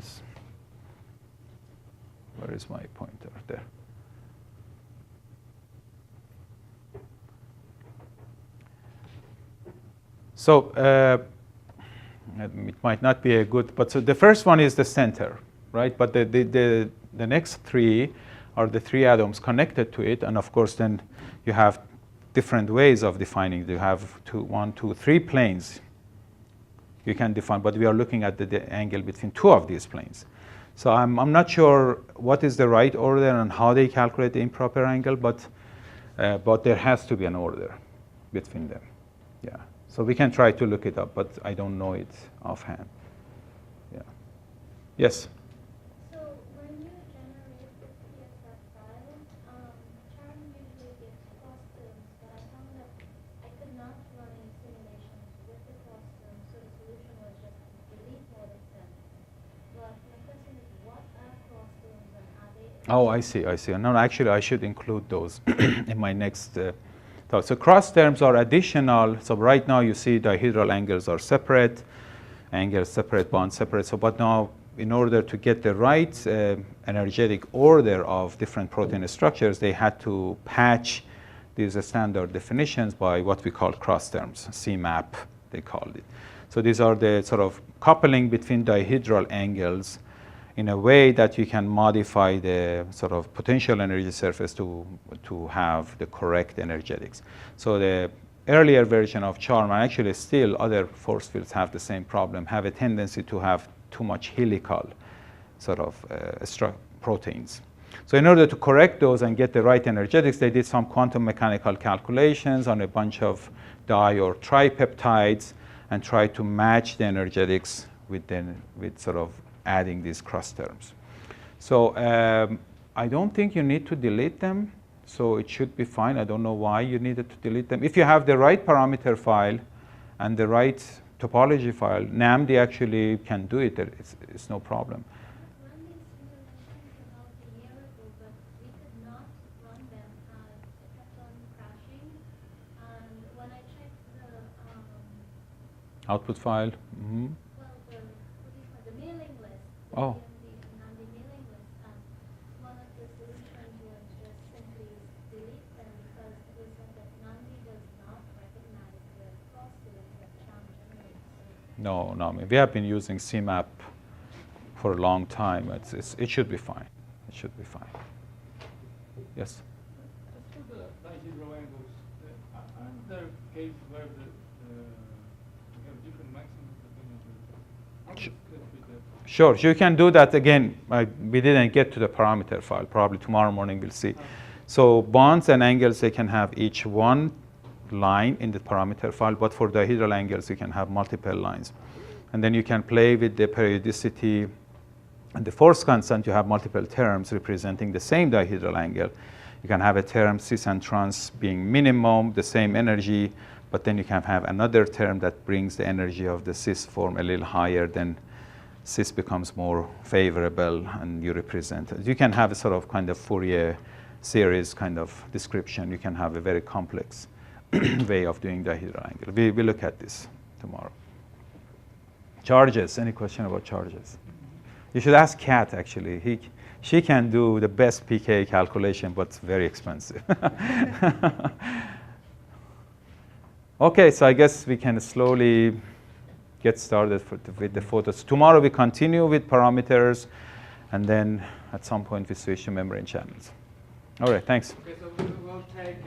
Where is my pointer there? So it might not be a good, but so the first one is the center, right? But the next three are the three atoms connected to it, and of course then you have different ways of defining. You have one, two, three planes you can define, but we are looking at the angle between two of these planes. So I'm not sure what is the right order and how they calculate the improper angle, but there has to be an order between them. Yeah. So we can try to look it up, but I don't know it offhand. Yeah. Yes? So when you generate the PSF file, Charm usually gives costumes, but I found that I could not run any simulations with the costumes, so the solution was just to delete all of them. But my question is, what are costumes and are they? Oh, I see. No, actually, I should include those in my next talk. So cross terms are additional. So right now you see dihedral angles are separate, angles separate, bonds separate. So but now in order to get the right energetic order of different protein structures, they had to patch these standard definitions by what we call cross terms, CMAP they called it. So these are the sort of coupling between dihedral angles in a way that you can modify the sort of potential energy surface to have the correct energetics. So the earlier version of Charm, and actually still other force fields have the same problem, have a tendency to have too much helical sort of proteins. So in order to correct those and get the right energetics, they did some quantum mechanical calculations on a bunch of di or tripeptides and tried to match the energetics with sort of adding these cross terms. So I don't think you need to delete them, so it should be fine. I don't know why you needed to delete them. If you have the right parameter file and the right topology file, NAMD actually can do it. It's no problem. Run these simulations about a year ago, but we could not run them. It kept on crashing, and when I checked the Output file. Mm-hmm. the mailing list, the Oh. NAMD mailing list, one of the solutions was just simply delete them because it was said that NAMD does not recognize the costumes that Charm generates. No, I mean, we have been using CMAP for a long time. It should be fine. It should be fine. Yes? As for the dihedral angles, aren't there cases where we have different maximums depending on the... How does it fit with that? Sure, you can do that again. We didn't get to the parameter file. Probably tomorrow morning we'll see. So bonds and angles, they can have each one line in the parameter file, but for dihedral angles, you can have multiple lines. And then you can play with the periodicity and the force constant. You have multiple terms representing the same dihedral angle. You can have a term cis and trans being minimum, the same energy, but then you can have another term that brings the energy of the cis form a little higher, then cis becomes more favorable and you represent it. You can have a sort of kind of Fourier series kind of description. You can have a very complex way of doing dihedral angle. We look at this tomorrow. Charges, any question about charges? You should ask Kat, actually. She can do the best pK calculation, but it's very expensive. Okay, so I guess we can slowly get started with the photos. Tomorrow we continue with parameters, and then at some point we switch to membrane channels. All right, thanks. Okay, so we will take